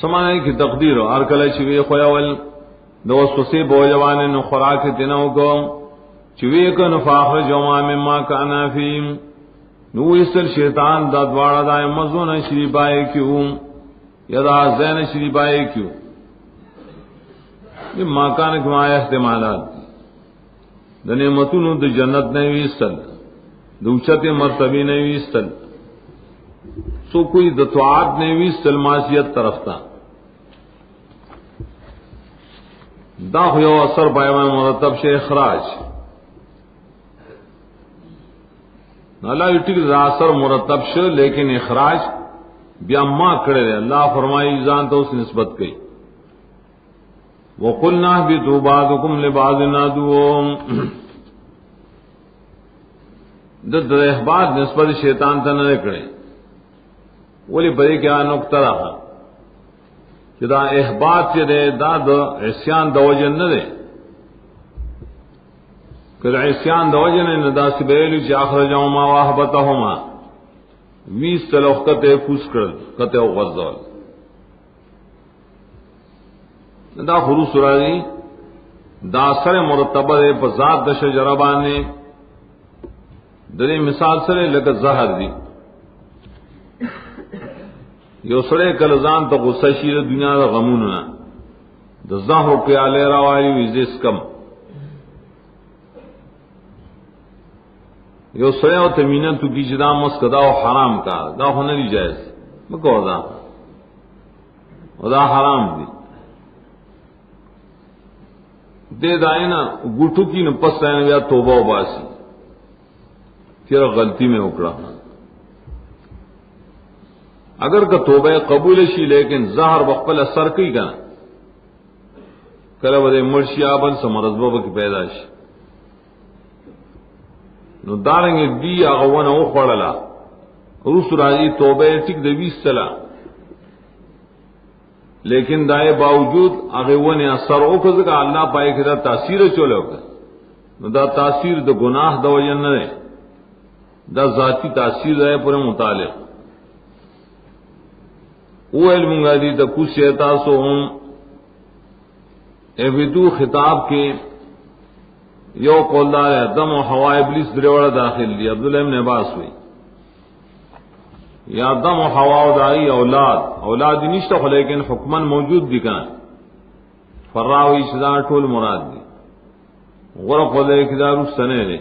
A: سمانے کی تقدیر ہر کله چوی خویاول دو سوسی بوجوانے نو خوراک دینو کو چوی کو فاخرجهما مما كان فيه نو اسل شیطان دا دواڑا دا مزون شری بائے کیوں یدا زین شری بائے کیوں یہ ماکان کما احتمالات د نعمتونو د جنت نه ویستل د اوچته مرتبه نه ویستل سو کوئی د طاعت نه ویستل معصیت طرف تا دا یو اثر بیان مرتب شی اخراج اللہ یټی دا اثر مرتب شو لیکن اخراج بیا ما کړه اللہ فرمایي ځان ته اوس نسبت کړي وقلنا اهبطوا بعضكم لبعض عدو، د احباط نسبت شیطان ته نه کړي. ولی بری کیا نقطه راغله چې دا احباط چې دا د عصیان د وجه نه دی، کله عصیان د وجه نه دا سبیل چې اخرجهما واهبطهما ویس تلوخته فوس کړل کته او غزول دا خروس راځي دا سره مرتبه په ذات د شجره باندې د مثال سره لکه زهر دی. یو سره کله ځان ته غصه شي د دنیا د غمونو نه د زهر پیاله راوړي ویزس کم، یو سره او تمینه تو کی جدا مسکدا او حرام کار دا خو نه دی جایز مکو دا حرام دی. دے دائنا گٹھو کی نہ پس رہنے گیا توبہ و باسی تیرا غلطی میں اکڑا، اگر کا توبہ قبول شی لیکن زہر بقبل اثر کی کنا کلا بدے مرشی آبن سمرزبہ کی پیداش نو دارنگے دی آغوان او خوڑلا روس راجی توبہ ٹک دے 20 چلا، لیکن دائے باوجود اغیون اثر او کزگا اللہ پائے کہ دا تاثیر چولے ہوگا نو دا تاثیر دا گناہ دا وجن نہ دا ذاتی تاثیر ہے پورے متعلق. او علمنگا دی دا کچھ شیطاسو ہم احبتو خطاب کے یو قولدار دم و ہوا ابلیس دریوڑا داخل دی عبداللہ ابن عباس ہوئی یا دم و ہوا دائی اولاد نشتا خو لیکن حکمن موجود دی کنا فراوی شدار ٹول مراد دی غرق و دے کدار اس سنے دے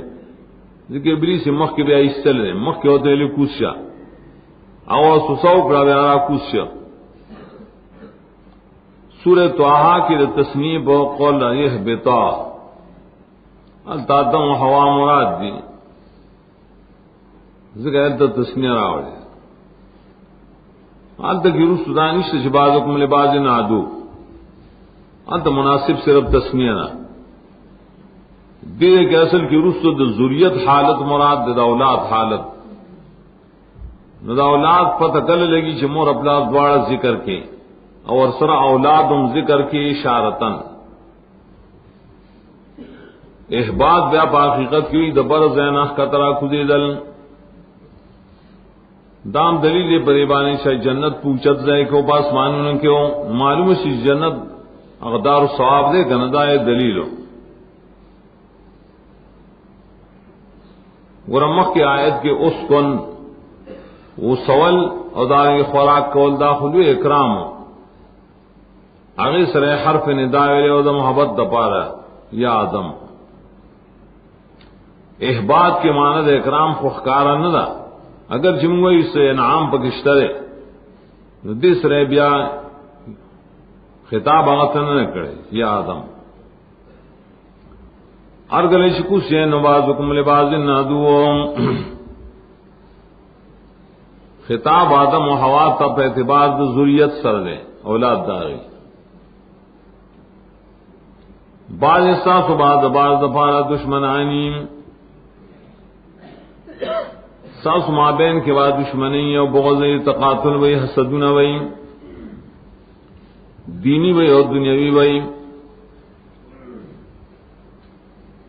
A: ذکر ابلیس مخ کے بیا استل دے مخ کے ہوتے لئے کوشا او سسو کڑا بیا کوشا. سورہ طٰہٰ کی تسنیب و قول اہبطا التا دم و ہوا مراد دی ذکر التا تسنیہ راوڑے انت کی رس دانش شبازکم لباز عدو انت مناسب صرف تسمیہ نہ دے کہ اصل کی رس د ذریت حالت مراد د اولاد حالت نو دا اولاد پتہ کل لگی چې مور اپنا دواړه ذکر کې اور سره اولادم ذکر کې اشارتن احباط بیا په حقیقت کې د بر زیناخ کترا خودیدل دام دلیل بریبانی شاہ جنت پوچھت جائے کہ پاس مانوں کیوں معلوم ہے جنت اقدار ثواب دے گندا ہے دلیل ورمخ کی آیت کے اس کن وہ سول اور دار خوراک کول داخل اکرام آگے سر حرف ندا اور محبت دپارا یا آدم احباط کے ماند اکرام خخکارا نہ دا اگر جموئی سے انعام پکشترے دس رہ بیا خطاب آتن نہ کرے یا آدم ارگلے شکو سے نبازکم لباز عدو خطاب آدم و حوا تب اعتبار ذریت سر دے اولاد داری بعض احساس و بعض دفارہ دشمنانی ساس مابین کے بعد دشمنی اور بغض تقاتل وئی حسدنا وئی دینی وئی اور دنیاوی وئی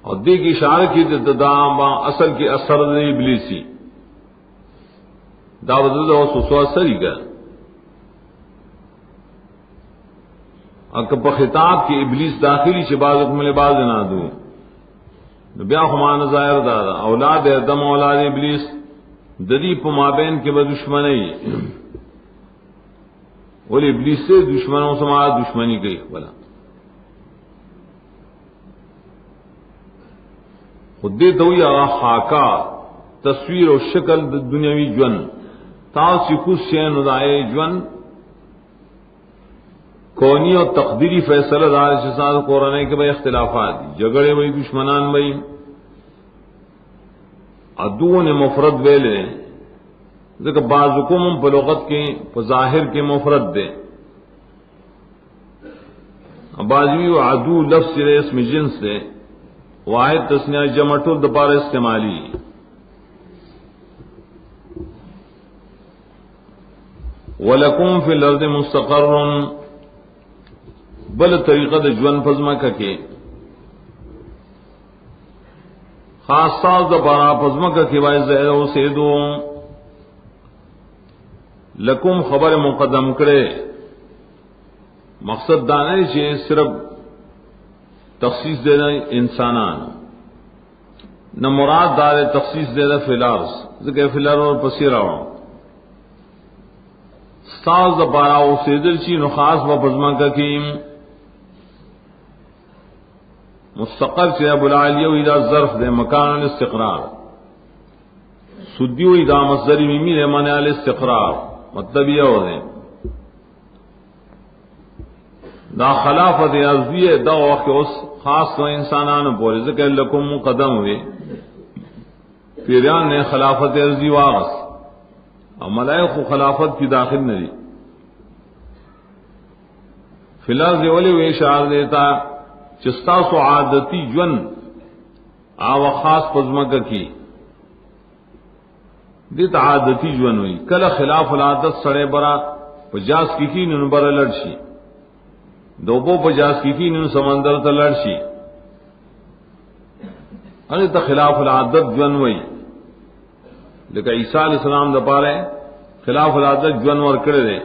A: اور دی کی اشارہ کی تدام اصل کی اثر ابلیسی دعوت اور سسو اثری کا اکب خطاب کی ابلیس داخلی شباز حکم لباز نہ دوں بیا خمان ظاہر دادا اولاد دم اولاد ابلیس ددی پو مابین کے بعد دشمنی اور ابلیس سے دشمنوں سے ہمارا دشمنی گئی بلا خود دے تو یا خاکا تصویر و شکل دنیاوی جون تا سکو سین دائے جون کونی اور تقدیری فیصلہ دار کے ساتھ قرآن کے بھائی اختلافات جھگڑے بھائی دشمنان بھائی ادو نے مفرد ویلے دیکھ بعض حکم بلغت کے ظاہر کے مفرد دے اباجوی و عدو لفظ سے اسم جنس سے واحد تسنیہ جمع ٹول دپار استعمالی وَلَكُمْ فِي الْأَرْضِ مُسْتَقَرٌ بل طریقہ د جون پزماکہ کے خاص ساز د بارا پزماکہ کے وای زہرو سیدو لکم خبر مقدم کرے مقصد دانے چے صرف تخصیص دینا انسانان نہ مراد دار تخصیص دینا فی الارض ذکر فی الارض اور پسیراؤں ساز د بارا سیدل چی نو خاص و پزماکہ کی مستقر سے ابو العالیہ اذا ظرف دے مکان الاستقرار سدیو اذا مصدری میمی دے معنی الاستقرار مطلب یہ ہو دے دا خلافت ارضیہ دا وقت اس خاص تو انسانان پورے ذکر لکم مقدم ہوئے پیریان نے خلافت ارضی واغس اور ملائک کو خلافت کی داخل نہیں فی الارض ولی وہ اشعار دیتا چستا سو عادتی جن آو خاص پزمکہ کی دیتا عادتی جن ہوئی کل خلاف العادت سڑے برا پجاز کی نن برا لڑشی دوبو پجاز کی نن سمندر تا لڑشی ارے تا خلاف العادت جن ہوئی لیکن عیسیٰ علیہ السلام دا پارے خلاف العادت جن ور کرے دے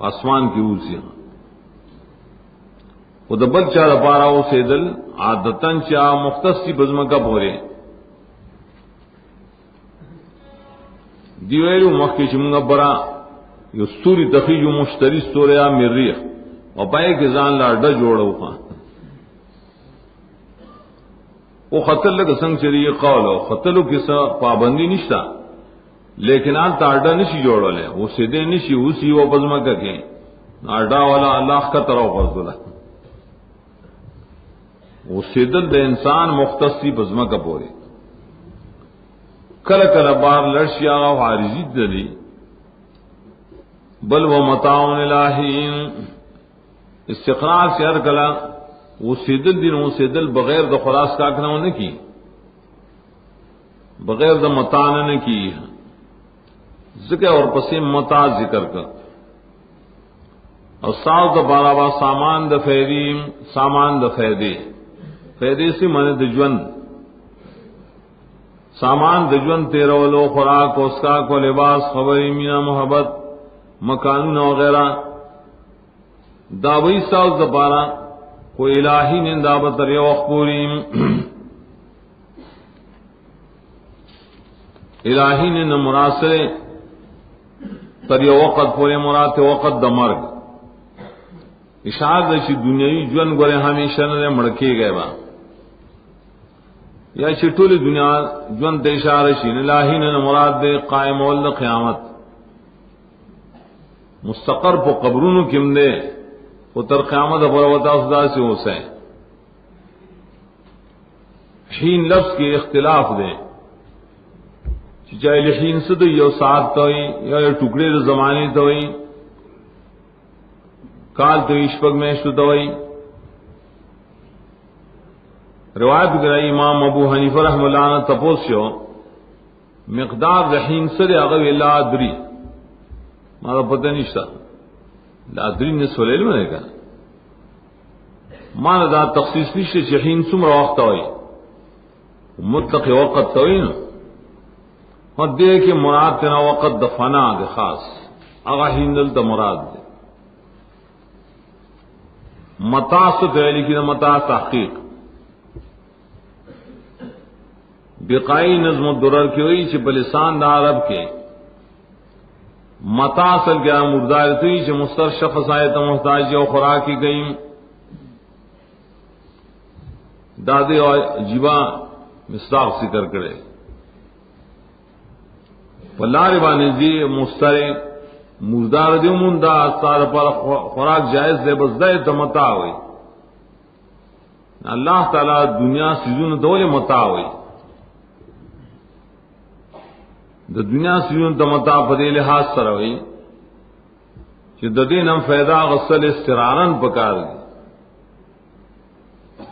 A: آسمان کی اوسی وہ دبل چا پارا وہ سیدل عادتن چا مختصی بزمکہ پورے دیویلو مخی چمگا برا یو ستوری تخیجو مشتری ستوریا مریخ و پائے کے زان لاڈا جوڑو خواہ وہ خطر لگا سنگ چری قولو خطرو کسا پابندی نشتا لیکن آن تا اڈا نشی جوڑو لے وہ سیدے نشی اسی وہ بزمکہ کے اڈا والا اللہ کا طرح فرضولا وہ سیدل دے انسان مختصی بزمہ کا پورے کل کل بار لڑشی آغا عارضی دلی بل وہ متاعن الہین استقرار سے ہر کلا وہ سیدل دن وہ سیدل بغیر دا خلاص کاکنا نے کی بغیر دا متاع نے کی ذکر اور پسی متاع ذکر کر اور ساز دا بارابا سامان دا فیدیم سامان دا فیدی فیدی سی من دجون سامان دجون تیرا ولو خوراک اسکاک و لباس خبری مینا محبت مکانون وغیرہ داوی ساز دپارا کو الہی نندابت ریو اخبوریم الہی نند مراسل تریو وقت پورے مرات وقت دمرگ اشار دشی دنیاوی جون گورے ہمیشہ نے مڑکے گئے با یا چٹولی دنیا جون تے اشارہ شین الہی نے مراد دے قائم ول قیامت مستقر پو قبرونو کم دے او تر قیامت بروتا خدا سے ہوسے حین لفظ کے اختلاف دے چاہے لحین سے تو یو ساتھ توئی یا ٹکڑے زمانے توئی کال تو اشفق میں شدوئی روایت کرائی امام ابو حنیفہ رحمہ اللہ عنہ تپوس شو مقدار رحیم سر اغوی لا ادری ماذا پتہ نشتا لا ادری نصف لیل میں دیکھا مانا دا تخصیص نشتا چحین سمر وقت ہوئی مطلق وقت ہوئی نا اور دے کہ مراد تینا وقت دفنا دے خاص اغا ہندل تا مراد دے متا ستوے لیکن متا تحقیق بقائی نظم الدرر کی ہوئی چھ بلسان دا عرب کے متا اصل گیا مردار توی چھ مستر شخص آئے تا محتاج و خوراکی گئیم دادے اور جیبا مصداق ذکر کرے پلار بانے جی مستر مردار دیو مندا استار پر خوراک جائز دے بس دے تمتا ہوئی اللہ تعالی دنیا سیزون دولے متا ہوئی دا دنیا سیزون تمتا پدے لحاظ سر ہوئی کہ ددین ہم فیدا غسل استرارن پکار دی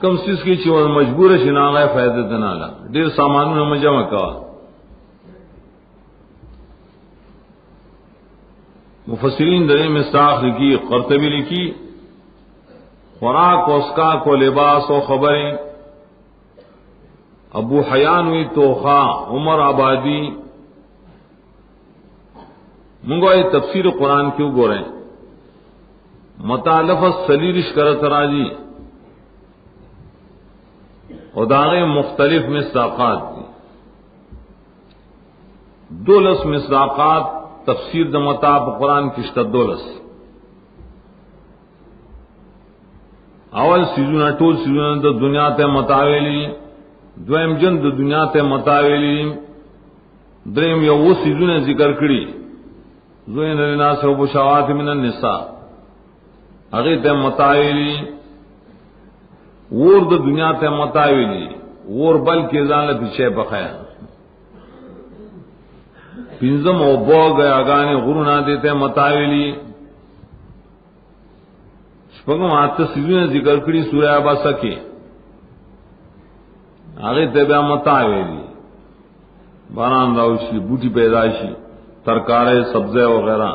A: کم سیز کی چیز مجبور شناغ فائدہ دنالا دیر سامانوں میں جمع کوا. مفسرین درے میں ساخ لکھی، قرطبی لکھی خوراک و اسکاک و لباس و خبریں. ابو حیان ہوئی توخا عمر آبادی منگو یہ تفسیر قرآن کیوں گو رہے متعلف سلیرش کرت راجی اور داغے مختلف مصداقات دی. دولس مصداقات تفسیر د مطاب قرآن کشتہ دولس. اول سیزونا ٹول سیزونا د دنیا تے متاویلی، دویم جن د دنیا تے متاویلی، دریم یو وہ سیزونا ذکر کری زوین للناس و بشوات من النساء اگے تے متاویلی، وور د دنیا تے متاویلی وور بل کے زان ل پیچھے بخیا پنزم او بو گیا گانے غرونا دیتے متاویلی. شپگم آتا سیزونے ذکر کری سورہ عباسہ کی آگے تیبیا متاویلی باران راوشی بوٹی پیدائشی ترکارے سبزے وغیرہ.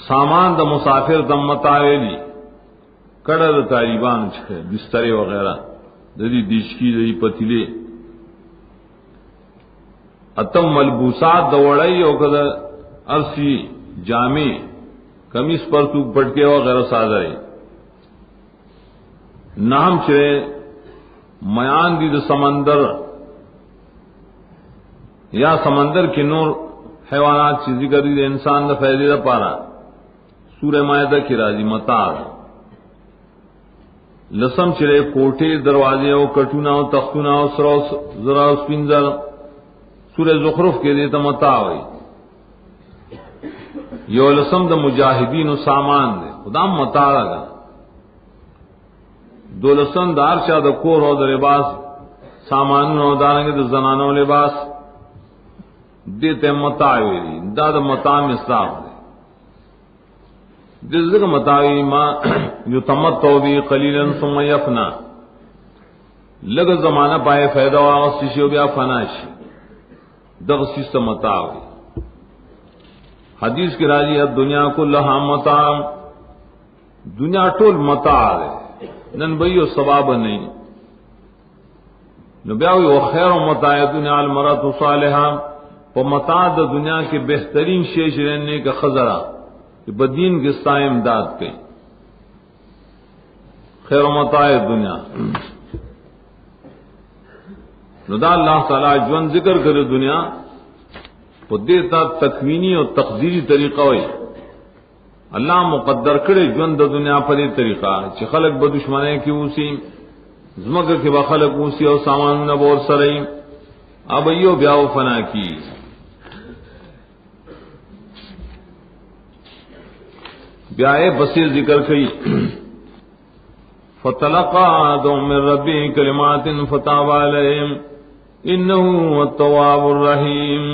A: سامان دا مسافر دم متاویلی کڑر تاریبان چھے بسترے وغیرہ ددی دیشکی ددی پتیلے. اتم ملبوسات دوڑائی او کدا ارسی جامع کمیس پر تو پٹکے وغیرہ سازائی. نام چرے میان دی دا سمندر یا سمندر کی نور حیوانات چیزی کری دے انسان دا فیدی دا پارا سورہ مائدہ کی راضی متاع. لسم چرے کوٹے دروازے او کٹونا او تختونا او زرا او سپنزر سورہ زخرف کے دیتا متاع ہوئی. یو لسم دا مجاہدین و سامان دے خدا متاع لگا. دو لسم دا ارچا دا کور و دا لباس سامانوں و دارنگے دا زنانوں لباس دیتے متاع ہوئی. دا دا متاع مصداق دے جس ذکر متاعی ما یتمتع بی قلیلا ثم یفنا لگا زمانہ پائے فائدہ واغستی شی و بیا فناشی دغسی سے متاع ہوئی. حدیث کی راجی ہے دنیا کلہا متاع، دنیا ٹول متاع ہے نن بھئیو ثواب نہیں. نبیاوی و خیر و متاع دنیا المرات صالحہ و متاع دا دنیا کے بہترین شیش رہنے کا خزرہ کہ بدین کے سائے امداد کئی خیر و متاع دنیا. ندا اللہ تعالی جون ذکر کرے دنیا وہ دیتا تکوینی اور تقدیری طریقہ ہوئی. اللہ مقدر کرے جون دا دنیا پر یہ طریقہ چھ خلق بدشمنے کی اوسی زمکر کے بخلق اوسی اور سامان نبور سرئی اب ایو بیاو فنا کی. بیائے بصیر ذکر کئی فتلقى آدم من ربه كلمات فتاب عليهم انه هو التواب الرحيم.